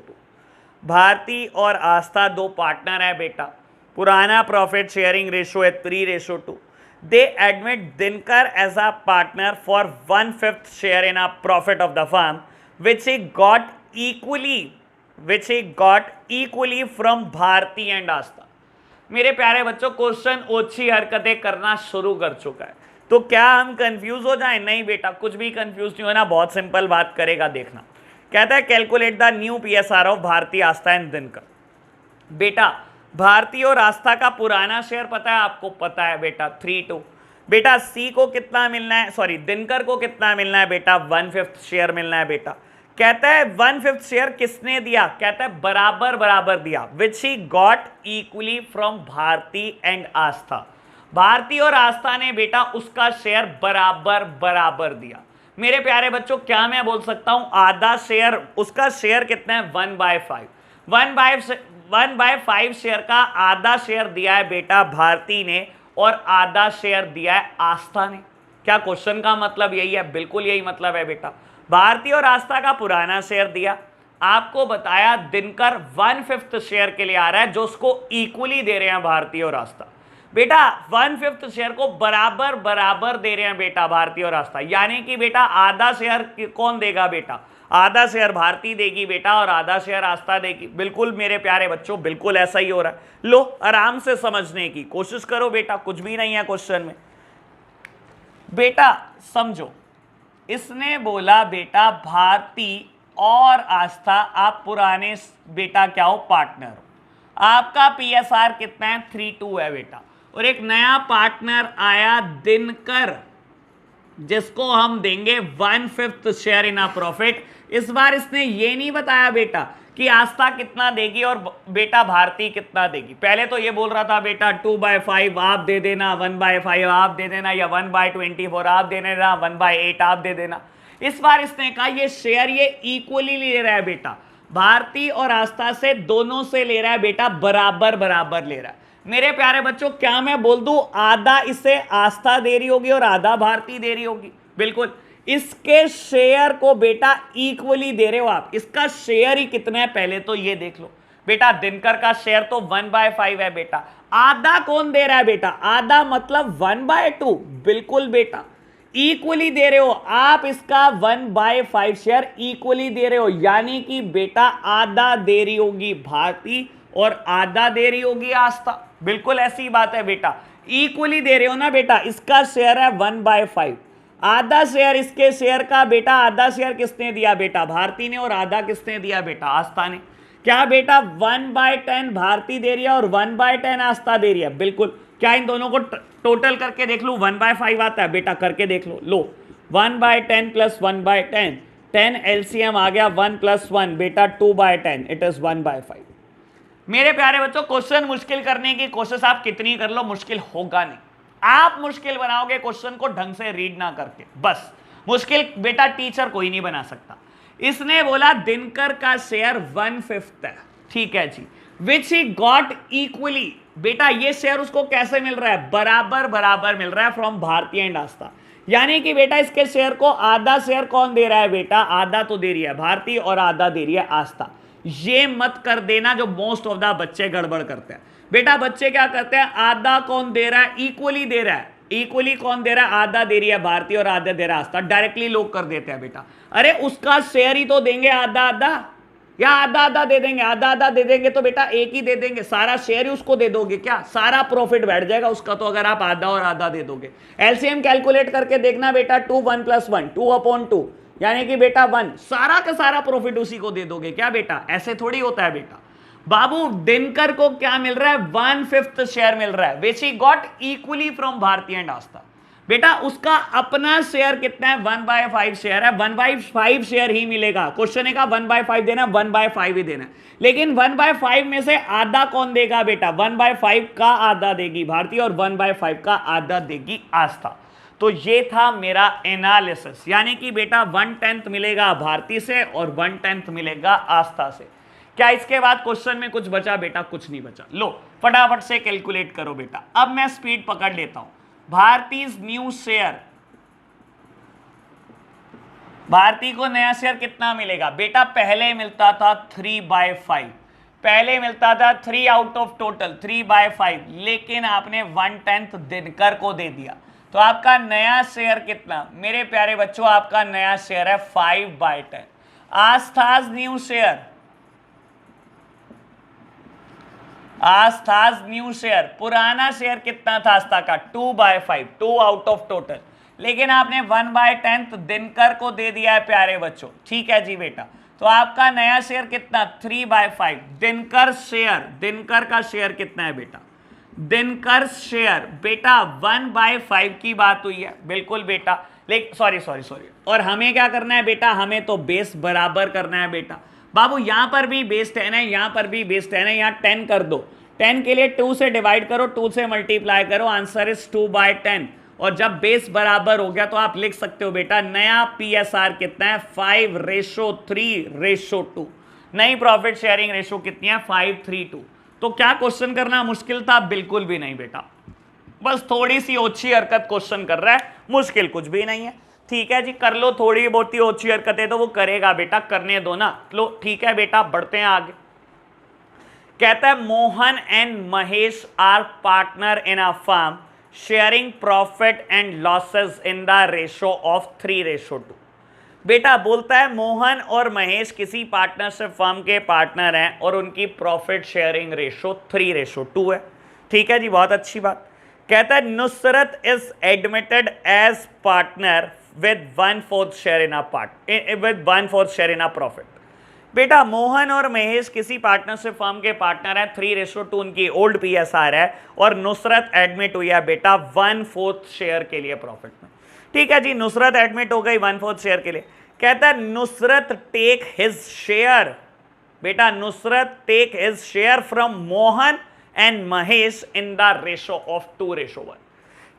Bharti और आस्था दो पार्टनर है बेटा, पुराना प्रॉफिट शेयरिंग रेशो है 3:2। They admit Dinkar as a partner for 1/5 share in a profit of the firm which he got equally from Bharti and Aastha. मेरे प्यारे बच्चों question ओछी हरकतें करना शुरू कर चुका है, तो क्या हम कंफ्यूज हो जाएं? नहीं बेटा, कुछ भी कंफ्यूज नहीं होना, बहुत सिंपल बात करेगा, देखना। कहता है calculate the new PSR of Bharti, Aastha and Dinkar. बेटा भारती और आस्था का पुराना शेयर पता है आपको? पता है बेटा 3:2। बेटा सी को कितना मिलना है, सॉरी दिनकर को कितना मिलना है बेटा? 1/5 शेयर मिलना है बेटा। कहता है 1/5 शेयर किसने दिया? कहता है बराबर बराबर दिया, which he got equally from Bharti and Aastha. Bharti और आस्था ने बेटा उसका शेयर बराबर बराबर दिया। मेरे प्यारे बच्चों क्या मैं बोल सकता हूं? आधा शेयर, उसका शेयर कितना है? 1/5। 1/5 शेयर का आधा शेयर दिया है बेटा भारती ने और आधा शेयर दिया है आस्था ने। क्या क्वेश्चन का मतलब यही है? बिल्कुल यही मतलब है बेटा। भारती और आस्था का पुराना शेयर दिया, आपको बताया दिनकर 1/5 शेयर के लिए आ रहा है जो उसको इक्वली दे रहे हैं भारती और आस्था। बेटा 1/5 शेयर को बराबर बराबर दे रहे हैं बेटा भारती और आस्था, यानी कि बेटा आधा शेयर कौन देगा बेटा? आधा शेयर भारती देगी बेटा और आधा शेयर आस्था देगी। बिल्कुल मेरे प्यारे बच्चों, बिल्कुल ऐसा ही हो रहा है। लो आराम से समझने की कोशिश करो बेटा, कुछ भी नहीं है क्वेश्चन में। बेटा समझो, इसने बोला बेटा भारती और आस्था आप पुराने बेटा क्या हो? पार्टनर हो। आपका पीएसआर कितना है? 3:2 है बेटा। और एक नया पार्टनर आया दिनकर, जिसको हम देंगे 1/5 शेयर इन अ प्रॉफिट। इस बार इसने ये नहीं बताया बेटा कि आस्था कितना देगी और बेटा भारती कितना देगी। पहले तो ये बोल रहा था बेटा 2/5 आप दे देना, 1/5 आप दे देना, या 1/24 आप दे देना, 1/8 आप दे देना। इस बार इसने कहा ये शेयर ये इक्वली ले रहा है बेटा, भारती और आस्था से दोनों से ले रहा है बेटा, बराबर बराबर ले रहा है। मेरे प्यारे बच्चों क्या मैं बोल दूं आधा इसे आस्था दे रही होगी और आधा भारती दे रही होगी? बिल्कुल। इसके शेयर को बेटा इक्वली दे रहे हो आप। इसका शेयर ही कितना है पहले तो ये देख लो बेटा। दिनकर का शेयर तो 1/5 है बेटा। आधा कौन दे रहा है बेटा? आधा मतलब 1/2। बिल्कुल बेटा, इक्वली दे रहे हो आप। इसका 1/5 शेयर इक्वली दे रहे हो, यानी कि बेटा आधा दे रही होगी भारती और आधा दे रही होगी आस्था। बिल्कुल ऐसी बात है बेटा, इक्वली दे रहे हो ना बेटा। इसका शेयर है 1/5, आधा शेयर इसके शेयर का बेटा। आधा शेयर किसने दिया बेटा? भारती ने। और आधा किसने दिया बेटा? आस्था ने। क्या बेटा 1/10 भारती दे रही है और 1/10 आस्था दे रही है? बिल्कुल। क्या इन दोनों को टोटल करके देख लूं 1/5 आता है बेटा? करके देख लो। लो 1/10 प्लस 1/10, 10 एलसीएम आ गया 1 + 1 बेटा 2/10, इट इज 1/5। मेरे प्यारे बच्चों क्वेश्चन मुश्किल करने की कोशिश आप कितनी कर लो, मुश्किल होगा नहीं। आप मुश्किल बनाओगे क्वेश्चन को ढंग से रीड ना करके, बस। मुश्किल बेटा टीचर कोई नहीं बना सकता। इसने बोला दिनकर का शेयर 1/5 है, ठीक है जी, विच ही गॉट इक्वली। बेटा ये शेयर उसको कैसे मिल रहा है? बराबर बराबर मिल रहा है फ्रॉम भारती एंड आस्था। यानी कि बेटा इसके शेयर को आधा शेयर कौन दे रहा है बेटा? आधा तो दे रही है भारती और आधा दे रही है आस्था। ये मत कर देना जो मोस्ट ऑफ द बच्चे गड़बड़ करते हैं। बेटा बच्चे क्या करते हैं? आधा कौन दे रहा है? इक्वली दे रहा है। इक्वली कौन दे रहा है? आधा दे रही है भारती और आधा दे रहा है आस्था। डायरेक्टली लोग कर देते हैं बेटा, अरे उसका शेयर ही तो देंगे आधा आधा, या आधा आधा दे देंगे। आधा आधा दे देंगे तो बेटा एक ही दे देंगे, सारा शेयर ही उसको दे दोगे क्या? सारा प्रॉफिट बैठ जाएगा उसका तो, अगर आप आधा और आधा दे दोगे। एलसीएम कैलकुलेट करके देखना बेटा, 2 1 + 1 2/2, यानी कि बेटा 1, सारा का सारा प्रॉफिट उसी को दे दोगे क्या बेटा? ऐसे थोड़ी होता है बेटा। बाबू दिनकर को क्या मिल रहा है? 1/5 शेयर मिल रहा है, which he got equally from Bharti and Aastha. बेटा उसका अपना शेयर कितना है? 1/5 शेयर है, 1/5 शेयर ही मिलेगा। क्वेश्चन है का 1/5 देना, 1/5 ही देना। लेकिन 1/5 में से आधा कौन देगा बेटा? 1/5 का आधा देगी भारती और 1/5 का आधा देगी आस्था। तो ये था मेरा एनालिसिस, यानी कि बेटा 1/10 मिलेगा भारती से और 1/10 मिलेगा आस्था से। क्या इसके बाद क्वेश्चन में कुछ बचा बेटा? कुछ नहीं बचा। लो फटाफट से कैलकुलेट करो बेटा। अब मैं स्पीड पकड़ लेता हूं। भारतीज न्यू शेयर, भारती को नया शेयर कितना मिलेगा बेटा? पहले मिलता था 3/5, पहले मिलता था 3 आउट ऑफ टोटल 3/5, लेकिन आपने 1/10 दिनकर को दे दिया, तो आपका नया शेयर कितना मेरे प्यारे बच्चों? आपका नया शेयर है 5/10। आस्थाज न्यू शेयर, आस्थाज न्यू शेयर, पुराना शेयर कितना था आस्था का? 2/5, 2 आउट ऑफ टोटल, लेकिन आपने 1/10 दिनकर को दे दिया है प्यारे बच्चों। ठीक है जी बेटा, तो आपका नया शेयर कितना? 3/5। दिनकर शेयर, दिनकर का शेयर कितना है बेटा? दिनकर शेयर बेटा 1/5 की बात हुई है, बिल्कुल बेटा। लेकिन सॉरी, और हमें क्या करना है बेटा? हमें तो बेस बराबर करना है बेटा। बाबू यहां पर भी बेस 10 है, यहां पर भी बेस 10 है, यहां 10 कर दो, 10 के लिए 2 से डिवाइड करो, 2 से मल्टीप्लाई करो, आंसर इज 2/10। और जब बेस बराबर हो गया तो आप लिख सकते हो बेटा नया PSR कितना है? 5:3:2। नई प्रॉफिट शेयरिंग रेशो कितनी है? 5:3:2। तो क्या क्वेश्चन करना मुश्किल था? बिल्कुल भी नहीं बेटा, बस थोड़ी सी ओछी हरकत क्वेश्चन कर रहा है, मुश्किल कुछ भी नहीं है। ठीक है जी, कर लो, थोड़ी बहुत ही ओछी हरकतें तो वो करेगा बेटा, करने दो ना। लो ठीक है बेटा, बढ़ते हैं आगे। कहता है Mohan and Mahesh are partner in a firm sharing profit and losses in the ratio of 3:2। बेटा बोलता है मोहन और महेश किसी पार्टनरशिप फर्म के पार्टनर हैं और उनकी प्रॉफिट शेयरिंग रेशो 3:2 है। ठीक है जी, बहुत अच्छी बात। कहता है Nusrat is admitted as partner with 1/4 share in a profit. बेटा मोहन और महेश किसी पार्टनरशिप फर्म के पार्टनर है, 3:2 उनकी ओल्ड PSR है, और नुसरत एडमिट हुई है बेटा 1/4 शेयर के लिए प्रॉफिट में। ठीक है जी, नुसरत एडमिट हो गई 1/4 शेयर के लिए। कहता है नुसरत टेक हिज शेयर, बेटा Nusrat take his share from Mohan and Mahesh in the ratio of 2:1।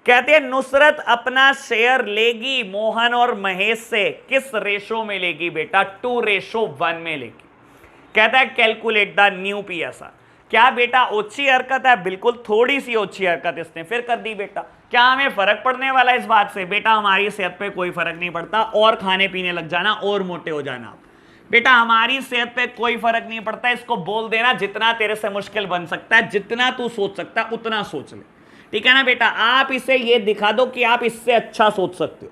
कहते हैं नुसरत अपना शेयर लेगी मोहन और महेश से, किस रेशो में लेगी बेटा? 2:1 में लेगी। कहता है कैलकुलेट द न्यू PSR। क्या बेटा ओछी हरकत है? बिल्कुल, थोड़ी सी ओछी हरकत इसने फिर कर दी बेटा। क्या हमें फर्क पड़ने वाला है इस बात से? बेटा हमारी सेहत पे कोई फर्क नहीं पड़ता, और खाने पीने लग जाना और मोटे हो जाना। बेटा हमारी सेहत पे कोई फर्क नहीं पड़ता, इसको बोल देना जितना तेरे से मुश्किल बन सकता है, जितना तू सोच सकता है उतना सोच ले। ठीक है ना बेटा, आप इसे ये दिखा दो कि आप इससे अच्छा सोच सकते हो,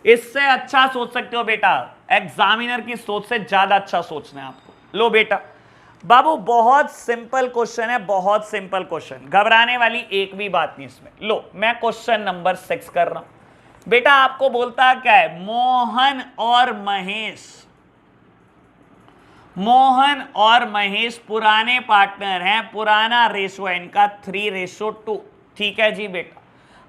इससे अच्छा सोच सकते हो बेटा, एग्जामिनर की सोच से ज्यादा अच्छा सोचना है आपको। लो बेटा बाबू बहुत सिंपल क्वेश्चन है, बहुत सिंपल क्वेश्चन, घबराने वाली एक भी बात नहीं इसमें। लो मैं क्वेश्चन नंबर 6 कर रहा हूं बेटा। आपको बोलता क्या है? मोहन और महेश, मोहन और महेश पुराने पार्टनर हैं, पुराना रेशो है इनका 3:2। ठीक है जी बेटा,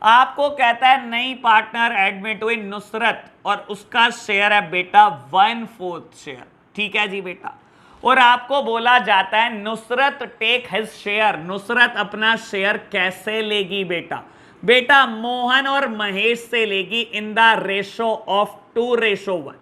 आपको कहता है नई पार्टनर एडमिट हुई नुसरत और उसका शेयर है बेटा 1/4 शेयर। ठीक है जी बेटा, और आपको बोला जाता है Nusrat take his share, Nusrat अपना शेयर कैसे लेगी बेटा? बेटा मोहन और महेश से लेगी इन द रेशो ऑफ 2:1।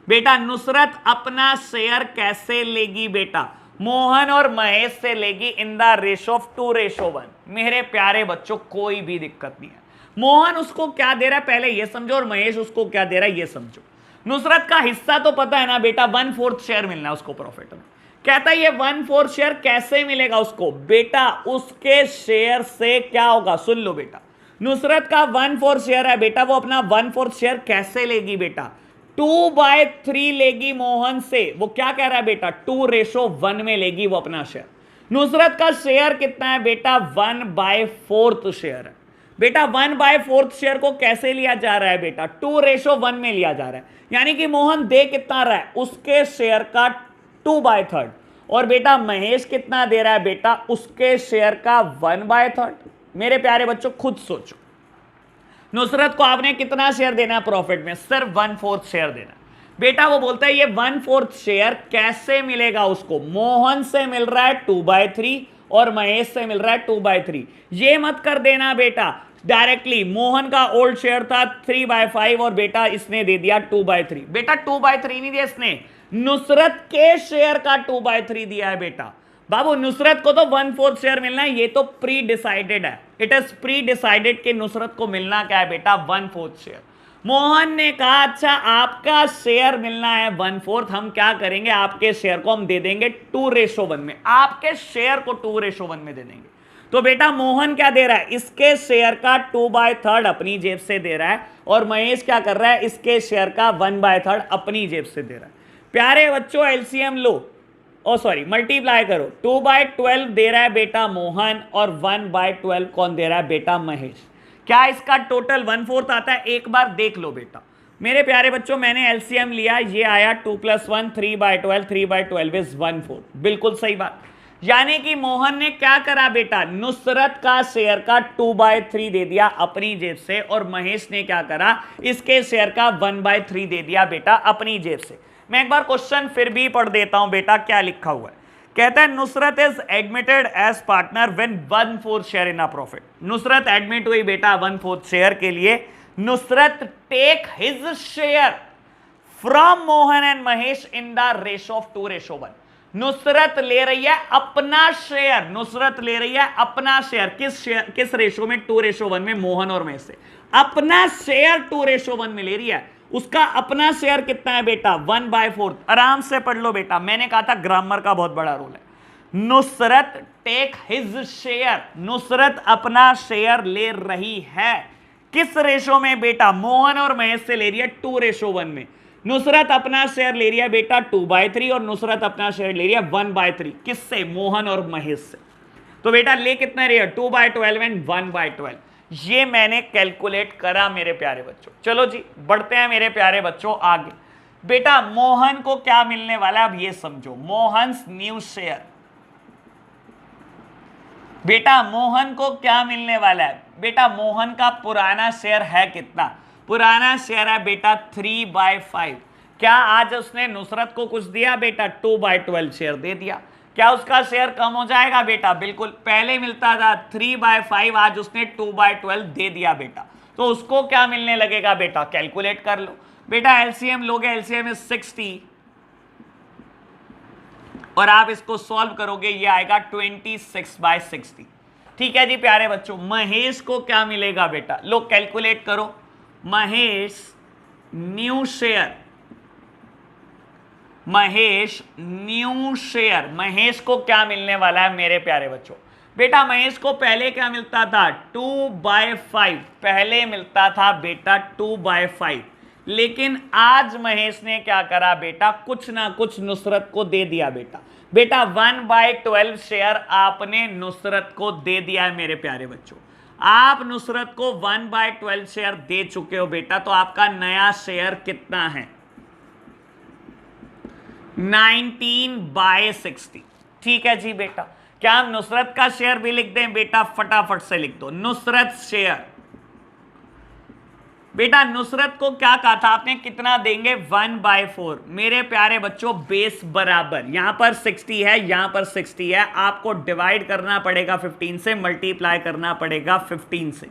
बेटा नुसरत अपना शेयर कैसे लेगी बेटा? मोहन और महेश से लेगी इन द रेशो ऑफ 2:1। मेरे प्यारे बच्चों कोई भी दिक्कत नहीं है, मोहन उसको क्या दे रहा है पहले ये समझो, और महेश उसको क्या दे रहा है ये समझो। नुसरत का हिस्सा तो पता है ना बेटा, 1/4 शेयर मिलना है उसको प्रॉफिट में। कहता है ये 1/4 शेयर कैसे मिलेगा उसको? बेटा उसके शेयर से क्या होगा? सुन लो बेटा, नुसरत का 1/4 शेयर है बेटा, वो अपना 1/4 शेयर कैसे लेगी बेटा? 2/3 लेगी मोहन से। वो क्या कह रहा है बेटा? 2:1 में लेगी वो अपना शेयर। नुसरत का शेयर कितना है बेटा? 1/4 शेयर है बेटा। 1/4 शेयर को कैसे लिया जा रहा है बेटा? 2:1 में लिया जा रहा है, यानी कि मोहन दे कितना रहा है? उसके शेयर का 2/3। और बेटा महेश कितना दे रहा है बेटा? उसके शेयर का 1/3। मेरे प्यारे बच्चों खुद सोचो, नुसरत को आपने कितना शेयर देना है प्रॉफिट में? सिर्फ 1/4 शेयर देना बेटा। वो बोलता है ये 1/4 शेयर कैसे मिलेगा उसको? मोहन से मिल रहा है 2/3 और महेश से मिल रहा है 2/3। ये मत कर देना बेटा डायरेक्टली, मोहन का ओल्ड शेयर था 3/5 और बेटा इसने दे दिया 2/3। बेटा 2/3 नहीं दिया इसने, नुसरत के शेयर का 2/3 दिया है बेटा। बाबू नुसरत को तो 1/4 शेयर मिलना है, ये तो प्री डिसाइडेड है, इट इज प्री डिसाइडेड कि नुसरत को मिलना क्या है बेटा 1/4 शेयर। मोहन ने कहा अच्छा आपका शेयर मिलना है 1/4, हम क्या करेंगे आपके शेयर को हम दे देंगे 2:1 में, आपके शेयर को 2:1 में दे देंगे। तो बेटा मोहन क्या दे रहा है, इसके शेयर का 2/3 अपनी जेब से दे रहा है, और महेश क्या कर रहा है, इसके शेयर का 1/3 अपनी जेब से दे रहा है। प्यारे बच्चों एलसीएम लो, ओ सॉरी मल्टीप्लाई करो, 2/12 दे रहा है बेटा मोहन, और 1/12 कौन दे रहा है बेटा महेश। क्या इसका टोटल 1/4 आता है, एक बार देख लो बेटा मेरे प्यारे बच्चों, मैंने एलसीएम लिया, ये आया 2 + 1 3/12, 3/12 इज 1/4, बिल्कुल सही बात। यानी कि मोहन ने क्या करा बेटा, नुसरत का शेयर का 2/3 दे दिया अपनी जेब से, और महेश ने क्या करा, इसके शेयर का 1/3 दे दिया बेटा अपनी जेब से। मैं एक बार क्वेश्चन फिर भी पढ़ देता हूं बेटा क्या लिखा हुआ है। कहता है Nusrat is admitted as partner when 1/4 share in a profit. Nusrat admit हुई बेटा 1/4 शेयर के लिए। Nusrat take his share from Mohan and Mahesh in the ratio of 2:1। Nusrat ले रही है अपना शेयर, नुसरत ले रही है अपना शेयर, किस रेशो में, 2:1 में, मोहन और महेश से अपना शेयर 2:1 में ले रही है। उसका अपना शेयर कितना है बेटा 1/4। आराम से पढ़ लो बेटा, मैंने कहा था ग्रामर का बहुत बड़ा रोल है। Nusrat take his share, Nusrat अपना शेयर ले रही है किस रेशो में बेटा, मोहन और महेश से ले रही है 2:1 में। नुसरत अपना शेयर ले रही है बेटा 2/3, और नुसरत अपना शेयर ले रही है 1/3, किससे, मोहन और महेश से। तो बेटा ले कितना रही है 2/12 एंड 1/12, ये मैंने कैलकुलेट करा मेरे प्यारे बच्चों। चलो जी बढ़ते हैं मेरे प्यारे बच्चों आगे। बेटा मोहन को क्या मिलने वाला है, अब ये समझो, मोहन्स न्यू शेयर। बेटा मोहन को क्या मिलने वाला है, बेटा मोहन का पुराना शेयर है कितना, पुराना शेयर है बेटा 3/5। क्या आज उसने नुसरत को कुछ दिया बेटा, 2/12 शेयर दे दिया। क्या उसका शेयर कम हो जाएगा बेटा, बिल्कुल, पहले मिलता था 3/5, आज उसने 2/12 दे दिया बेटा, तो उसको क्या मिलने लगेगा बेटा, कैलकुलेट कर लो बेटा। एलसीएम लोगे, एलसीएम इज 60, और आप इसको सॉल्व करोगे, ये आएगा 26/60। ठीक है जी प्यारे बच्चों। महेश को क्या मिलेगा बेटा, लो कैलकुलेट करो, Mahesh new share, Mahesh new share, Mahesh को क्या मिलने वाला है मेरे प्यारे बच्चों। बेटा महेश को पहले क्या मिलता था 2/5, पहले मिलता था बेटा 2/5, लेकिन आज महेश ने क्या करा बेटा, कुछ ना कुछ नुसरत को दे दिया बेटा। बेटा 1/12 शेयर आपने नुसरत को दे दिया है मेरे प्यारे बच्चों। आप नुसरत को 1/12 शेयर दे चुके हो बेटा, तो आपका नया शेयर कितना है 19/60। ठीक है जी बेटा। क्या हम नुसरत का शेयर भी लिख दें बेटा, फटाफट से लिख दो नुसरत शेयर। बेटा नुसरत को क्या कहा था आपने, कितना देंगे 1/4 मेरे प्यारे बच्चों, बेस बराबर, यहां पर 60 है, यहां पर 60 है, आपको डिवाइड करना पड़ेगा 15 से, मल्टीप्लाई करना पड़ेगा 15 से,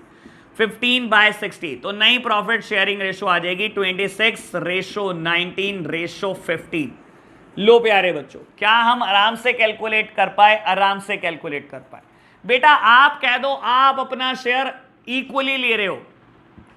15/60, तो नई प्रॉफिट शेयरिंग रेशो आ जाएगी 26:19:15। लो प्यारे बच्चों, क्या हम आराम से कैलकुलेट कर पाए, आराम से कैलकुलेट कर पाए। बेटा आप कह दो आप अपना शेयर इक्वली ले रहे हो,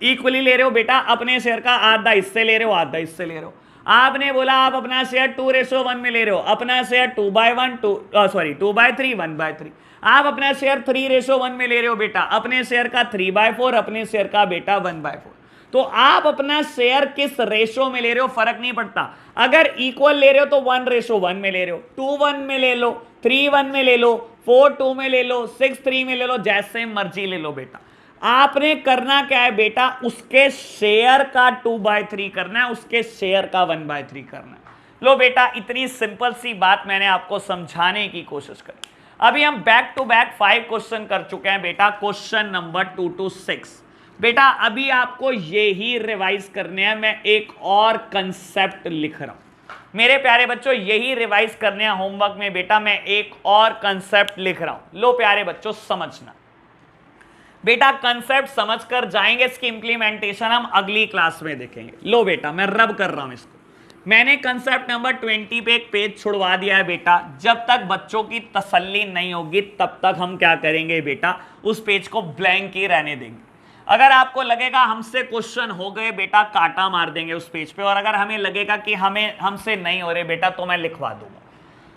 इक्वली ले रहे हो बेटा, अपने शेयर का आधा इससे ले रहे हो, आधा इससे ले रहे हो। आपने बोला आप अपना शेयर 2:1 में ले रहे हो, अपना शेयर 2/3 1/3। आप अपना शेयर 3:1 में ले रहे हो बेटा, अपने शेयर का 3/4, अपने शेयर का बेटा 1/4। तो आप अपना शेयर किस रेशो में ले रहे हो फर्क नहीं पड़ता। अगर इक्वल ले रहे हो तो 1:1 में ले रहे हो, 2:1 में ले लो, 3:1 में ले लो, 4:2 में ले लो, 6:3 में ले लो, जैसे मर्जी ले लो बेटा। आपने करना क्या है बेटा, उसके शेयर का 2/3 करना है, उसके शेयर का 1/3 करना है। लो बेटा इतनी सिंपल सी बात मैंने आपको समझाने की कोशिश करी। अभी हम बैक टू बैक 5 क्वेश्चन कर चुके हैं बेटा, क्वेश्चन नंबर 2 to 6। बेटा अभी आपको ये ही रिवाइज करने हैं, मैं एक और कंसेप्ट लिख रहा हूं मेरे प्यारे बच्चों, यही रिवाइज करने हैं होमवर्क में बेटा, मैं एक और कंसेप्ट लिख रहा हूं। लो प्यारे बच्चों समझना बेटा, कंसेप्ट समझकर जाएंगे, इसकी इंप्लीमेंटेशन हम अगली क्लास में देखेंगे। लो बेटा मैं रब कर रहा हूं इसको, मैंने कंसेप्ट नंबर 20 पे एक पेज छुड़वा दिया है बेटा। जब तक बच्चों की तसल्ली नहीं होगी तब तक हम क्या करेंगे बेटा, उस पेज को ब्लैंक ही रहने देंगे। अगर आपको लगेगा हमसे क्वेश्चन हो गए बेटा, काटा मार देंगे उस पेज पे, और अगर हमें लगेगा कि हमसे नहीं हो रहे बेटा तो मैं लिखवा दूंगा।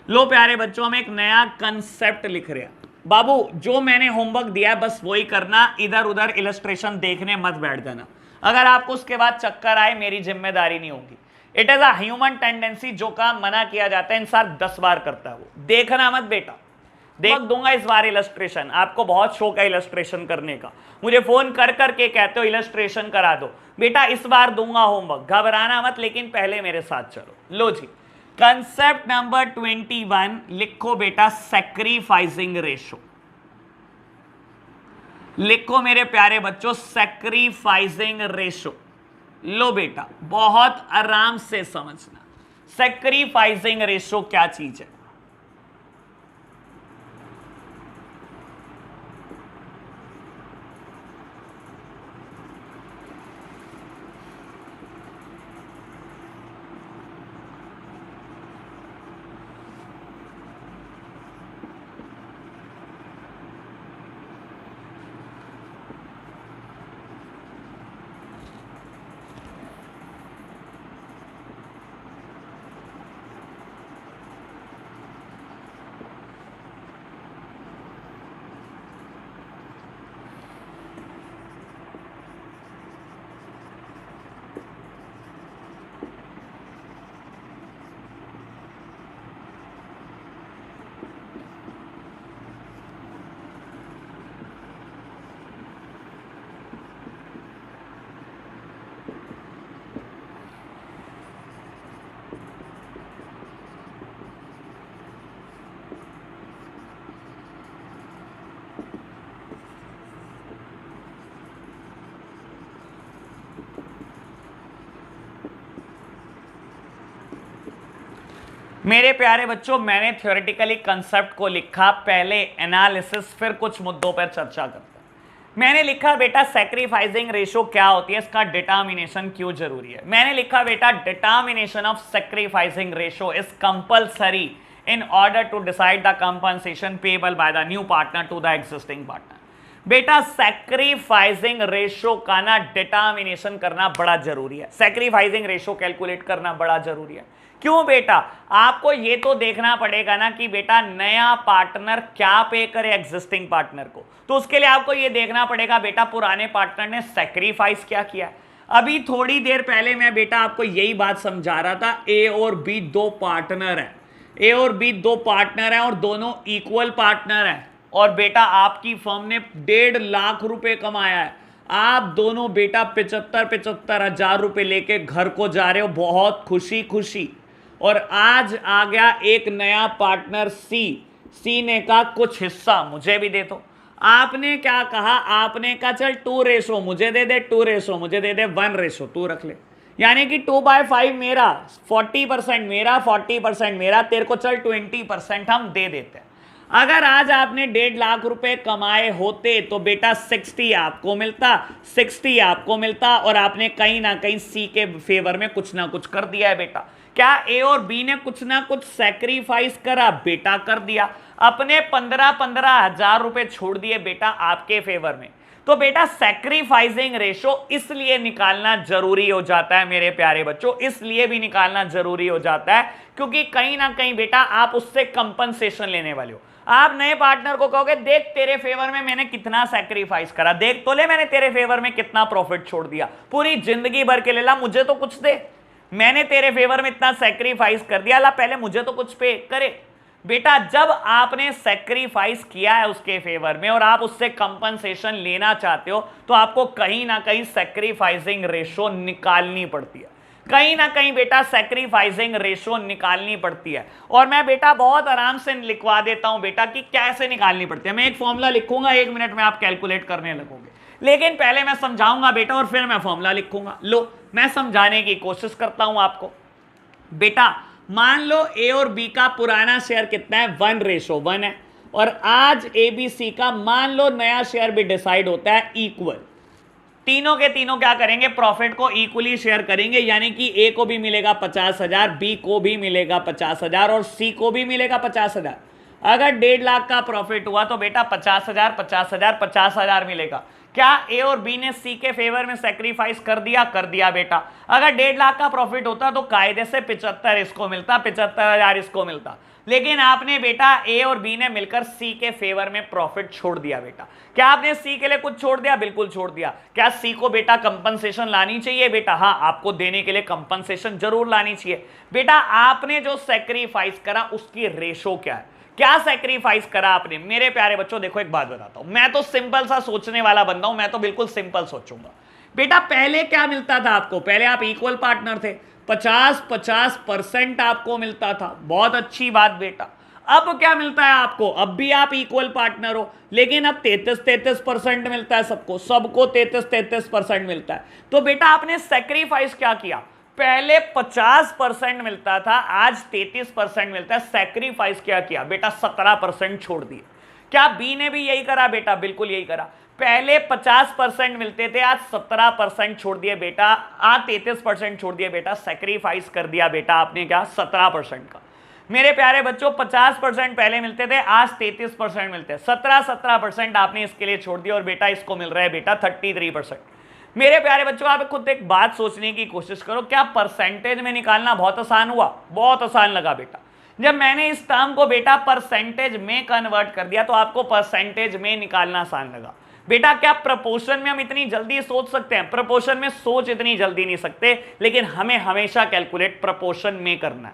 लो प्यारे बच्चों, हम एक नया कंसेप्ट लिख रहे हैं। बाबू जो मैंने होमवर्क दिया है बस वही करना, इधर उधर इलस्ट्रेशन देखने मत बैठ जाना। अगर आपको उसके बाद चक्कर आए मेरी जिम्मेदारी नहीं होगी। It is a human tendency, जो काम मना किया जाता है इंसान 10 बार करता है, वो देखना मत बेटा। देख दूंगा इस बार इलस्ट्रेशन, आपको बहुत शौक है इलस्ट्रेशन करने का, मुझे फोन कर करके कहते हो इलस्ट्रेशन करा दो बेटा, इस बार दूंगा होमवर्क, घबराना मत, लेकिन पहले मेरे साथ चलो। लो जी, कंसेप्ट नंबर 21 लिखो बेटा, सैक्रिफाइसिंग रेशो। लिखो मेरे प्यारे बच्चों, सैक्रिफाइसिंग रेशो। लो बेटा, बहुत आराम से समझना सैक्रिफाइसिंग रेशो क्या चीज है। मेरे प्यारे बच्चों, मैंने थ्योरेटिकली कंसेप्ट को लिखा, पहले एनालिसिस फिर कुछ मुद्दों पर चर्चा करते हैं। मैंने लिखा बेटा सैक्रिफाइसिंग रेशो क्या होती है, इसका डिटर्मिनेशन क्यों जरूरी है। मैंने लिखा बेटा, determination of sacrificing ratio is compulsory in order to decide the compensation payable by the new partner to the existing partner। बेटा सैक्रिफाइसिंग रेशो का ना डिटर्मिनेशन करना बड़ा जरूरी है, सैक्रिफाइसिंग रेशो कैलकुलेट करना बड़ा जरूरी है। क्यों बेटा, आपको ये तो देखना पड़ेगा ना कि बेटा नया पार्टनर क्या पे करे एग्जिस्टिंग पार्टनर को, तो उसके लिए आपको ये देखना पड़ेगा बेटा पुराने पार्टनर ने सैक्रिफाइस क्या किया है। अभी थोड़ी देर पहले मैं बेटा आपको यही बात समझा रहा था, ए और बी दो पार्टनर हैं, ए और बी दो पार्टनर हैं और दोनों इक्वल पार्टनर हैं, और बेटा आपकी फर्म ने 1.5 लाख रुपए कमाया है, आप दोनों बेटा 75 हजार रुपए लेके घर को जा रहे हो बहुत खुशी खुशी, और आज आ गया एक नया पार्टनर सी ने कहा कुछ हिस्सा मुझे भी दे दो। आपने क्या कहा, आपने कहा चल 2 रेशो मुझे दे दे, 2 रेशो मुझे दे दे, 1 रेशो तू रख ले, यानी कि 2/5 मेरा, 40% मेरा, 40% मेरा, तेरे को चल 20% हम दे देते हैं। अगर आज आपने 1.5 लाख रुपए कमाए होते तो बेटा 60 आपको मिलता, 60 आपको मिलता, और आपने कहीं ना कहीं सी के फेवर में कुछ ना कुछ कर दिया है बेटा। क्या ए और बी ने कुछ ना कुछ सैक्रिफाइस करा बेटा? कर दिया, अपने 15 हजार रुपए छोड़ दिए बेटा आपके फेवर में। तो बेटा सैक्रिफाइसिंग रेशो इसलिए निकालना जरूरी हो जाता है मेरे प्यारे बच्चों, इसलिए भी निकालना जरूरी हो जाता है क्योंकि कहीं ना कहीं बेटा आप उससे कंपनसेशन लेने वाले हो। आप नए पार्टनर को कहोगे देख तेरे फेवर में मैंने कितना सैक्रिफाइस करा, देख तो ले मैंने तेरे फेवर में कितना प्रॉफिट छोड़ दिया, पूरी जिंदगी भर के ले ला, मुझे तो कुछ दे, मैंने तेरे फेवर में इतना सैक्रिफाइस कर दिया, ला पहले मुझे तो कुछ पे करे। बेटा जब आपने सैक्रिफाइस किया है उसके फेवर में और आप उससे कंपनसेशन लेना चाहते हो तो आपको कहीं ना कहीं सैक्रिफाइसिंग रेशो निकालनी पड़ती है, कहीं ना कहीं बेटा सैक्रिफाइसिंग रेशो निकालनी पड़ती है। और मैं बेटा बहुत आराम से लिखवा देता हूं बेटा कि कैसे निकालनी पड़ती है। मैं एक फॉर्मूला लिखूंगा, 1 मिनट में आप कैलकुलेट करने लगोगे, लेकिन पहले मैं समझाऊंगा बेटा और फिर मैं फॉर्मूला लिखूंगा। लो मैं समझाने की कोशिश करता हूं आपको। बेटा मान लो ए और बी का पुराना शेयर कितना है, 1:1 है, और आज ए बी सी का मान लो नया शेयर भी डिसाइड होता है इक्वल, तीनों के तीनों क्या करेंगे, प्रॉफिट को इक्वली शेयर करेंगे, यानी कि ए को भी मिलेगा 50,000, बी को भी मिलेगा 50,000 और सी को भी मिलेगा 50,000। अगर 1.5 लाख का प्रॉफिट हुआ तो बेटा 50,000 50,000 50,000 मिलेगा। क्या ए और बी ने सी के फेवर में सेक्रीफाइस कर दिया बेटा। अगर 1.5 लाख का प्रॉफिट होता तो कायदे से 75 इसको मिलता, 75,000 इसको मिलता, लेकिन आपने बेटा ए और बी ने मिलकर सी के फेवर में प्रॉफिट छोड़ दिया बेटा। क्या आपने सी के लिए कुछ छोड़ दिया? बिल्कुल छोड़ दिया। क्या सी को बेटा कंपनसेशन लानी चाहिए बेटा? हाँ, आपको देने के लिए कंपनसेशन जरूर लानी चाहिए बेटा। आपने जो सेक्रीफाइस करा उसकी रेशो क्या है? क्या सेक्रीफाइस करा आपने? मेरे प्यारे बच्चों देखो, एक बात बताता हूं, मैं तो सिंपल सा सोचने वाला बंदा हूं, मैं तो बिल्कुल सिंपल सोचूंगा बेटा। पहले क्या मिलता था आपको? पहले आप इक्वल पार्टनर थे, 50-50% आपको मिलता था, बहुत अच्छी बात बेटा। अब क्या मिलता है आपको? अब भी आप इक्वल पार्टनर हो, लेकिन अब 33% मिलता है सबको 33% मिलता है। तो बेटा आपने सेक्रीफाइस क्या किया? पहले 50% मिलता था, आज 33% मिलता है। सेक्रीफाइस क्या किया बेटा? 17% छोड़ दिए। क्या बी ने भी यही करा बेटा? बिल्कुल यही करा। पहले 50% मिलते थे, आज 17% छोड़ दिए बेटा, आज 33% छोड़ दिए बेटा। सेक्रीफाइस कर दिया बेटा आपने क्या? 17% का। मेरे प्यारे बच्चों 50% पहले मिलते थे, आज 33% मिलते हैं। 17% आपने इसके लिए छोड़ दिया और बेटा इसको मिल रहा है बेटा 33%। मेरे प्यारे बच्चों आप खुद एक बात सोचने की कोशिश करो, क्या परसेंटेज में निकालना बहुत आसान हुआ? बहुत आसान लगा बेटा। जब मैंने इस टर्म को बेटा परसेंटेज में कन्वर्ट कर दिया तो आपको परसेंटेज में निकालना आसान लगा बेटा। क्या प्रपोर्शन में हम इतनी जल्दी सोच सकते हैं? प्रपोर्शन में सोच इतनी जल्दी नहीं सकते, लेकिन हमें हमेशा कैलकुलेट प्रपोर्शन में करना है।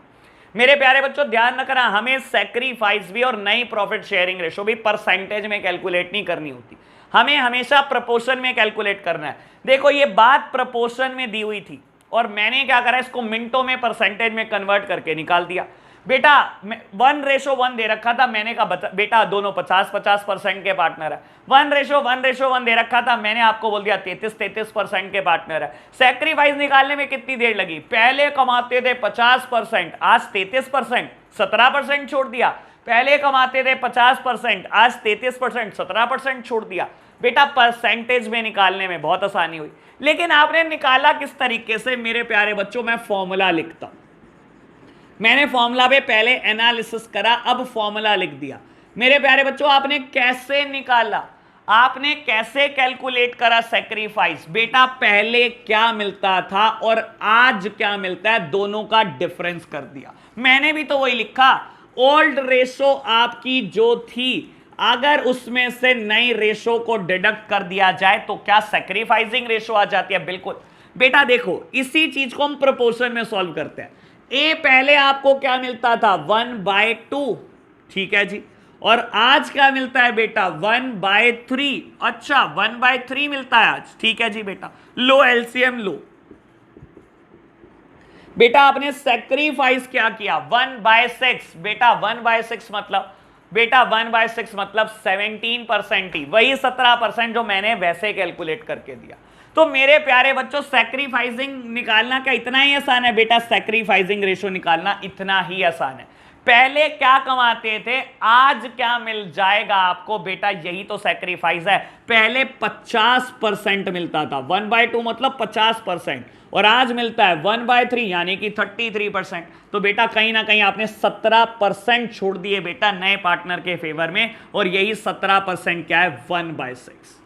मेरे प्यारे बच्चों ध्यान रखना, हमें सैक्रिफाइस भी और नई प्रॉफिट शेयरिंग रेशो भी परसेंटेज में कैलकुलेट नहीं करनी होती, हमें हमेशा प्रपोर्शन में कैलकुलेट करना है। देखो ये बात प्रपोर्शन में दी हुई थी और मैंने क्या करा, इसको मिनटों में परसेंटेज में कन्वर्ट करके निकाल दिया बेटा। 1:1 दे रखा था, मैंने कहा बेटा दोनों 50-50% के पार्टनर है। 1:1 दे रखा था, मैंने आपको बोल दिया 33% के पार्टनर है। सैक्रिफाइस निकालने में कितनी देर लगी? पहले कमाते थे 50%, आज 33%, 17% छोड़ दिया। पहले कमाते थे 50%, आज 33%, 17% छोड़ दिया बेटा। परसेंटेज में निकालने में बहुत आसानी हुई, लेकिन आपने निकाला किस तरीके से? मेरे प्यारे बच्चों मैं फॉर्मूला लिखता हूं। मैंने फॉर्मूला पे पहले एनालिसिस करा, अब फॉर्मूला लिख दिया। मेरे प्यारे बच्चों आपने कैसे निकाला? आपने कैसे कैलकुलेट करा सैक्रिफाइस? बेटा पहले क्या मिलता था और आज क्या मिलता है, दोनों का डिफरेंस कर दिया। मैंने भी तो वही लिखा, ओल्ड रेशो आपकी जो थी, अगर उसमें से नई रेशो को डिडक्ट कर दिया जाए तो क्या सैक्रिफाइसिंग रेशो आ जाती है? बिल्कुल बेटा। देखो इसी चीज को हम प्रोपोर्शन में सॉल्व करते हैं। ए पहले आपको क्या मिलता था? 1/2, ठीक है जी। और आज क्या मिलता है बेटा? 1/3। अच्छा 1/3 मिलता है आज, ठीक है जी बेटा। लो एलसीएम लो बेटा। आपने सैक्रिफाइस क्या किया? 1/6 बेटा। 1/6 मतलब बेटा 1/6 मतलब 17% ही, वही 17% जो मैंने वैसे कैलकुलेट करके दिया। तो मेरे प्यारे बच्चों सैक्रिफाइसिंग निकालना क्या इतना ही आसान है बेटा? सैक्रिफाइसिंग रेशो निकालना इतना ही आसान है। पहले क्या कमाते थे, आज क्या मिल जाएगा आपको बेटा? यही तो सैक्रिफाइस है। पहले 50% मिलता था, 1/2 मतलब 50%, और आज मिलता है 1/3 यानी कि 33%। तो बेटा कहीं ना कहीं आपने 17% छोड़ दिए बेटा नए पार्टनर के फेवर में, और यही 17% क्या है? 1/6।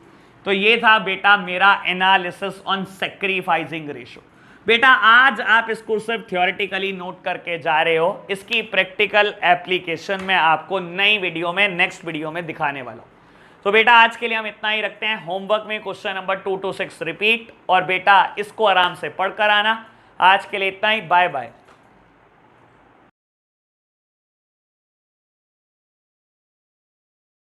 तो ये था बेटा मेरा एनालिसिस ऑन सैक्रिफाइसिंग रेशो। बेटा आज आप इसको सिर्फ थ्योरेटिकली नोट करके जा रहे हो, इसकी प्रैक्टिकल एप्लीकेशन में आपको नई वीडियो में, नेक्स्ट वीडियो में दिखाने वाला हूं। तो बेटा आज के लिए हम इतना ही रखते हैं। होमवर्क में क्वेश्चन नंबर 2 to 6 रिपीट, और बेटा इसको आराम से पढ़ कर आना। आज के लिए इतना ही, बाय बाय।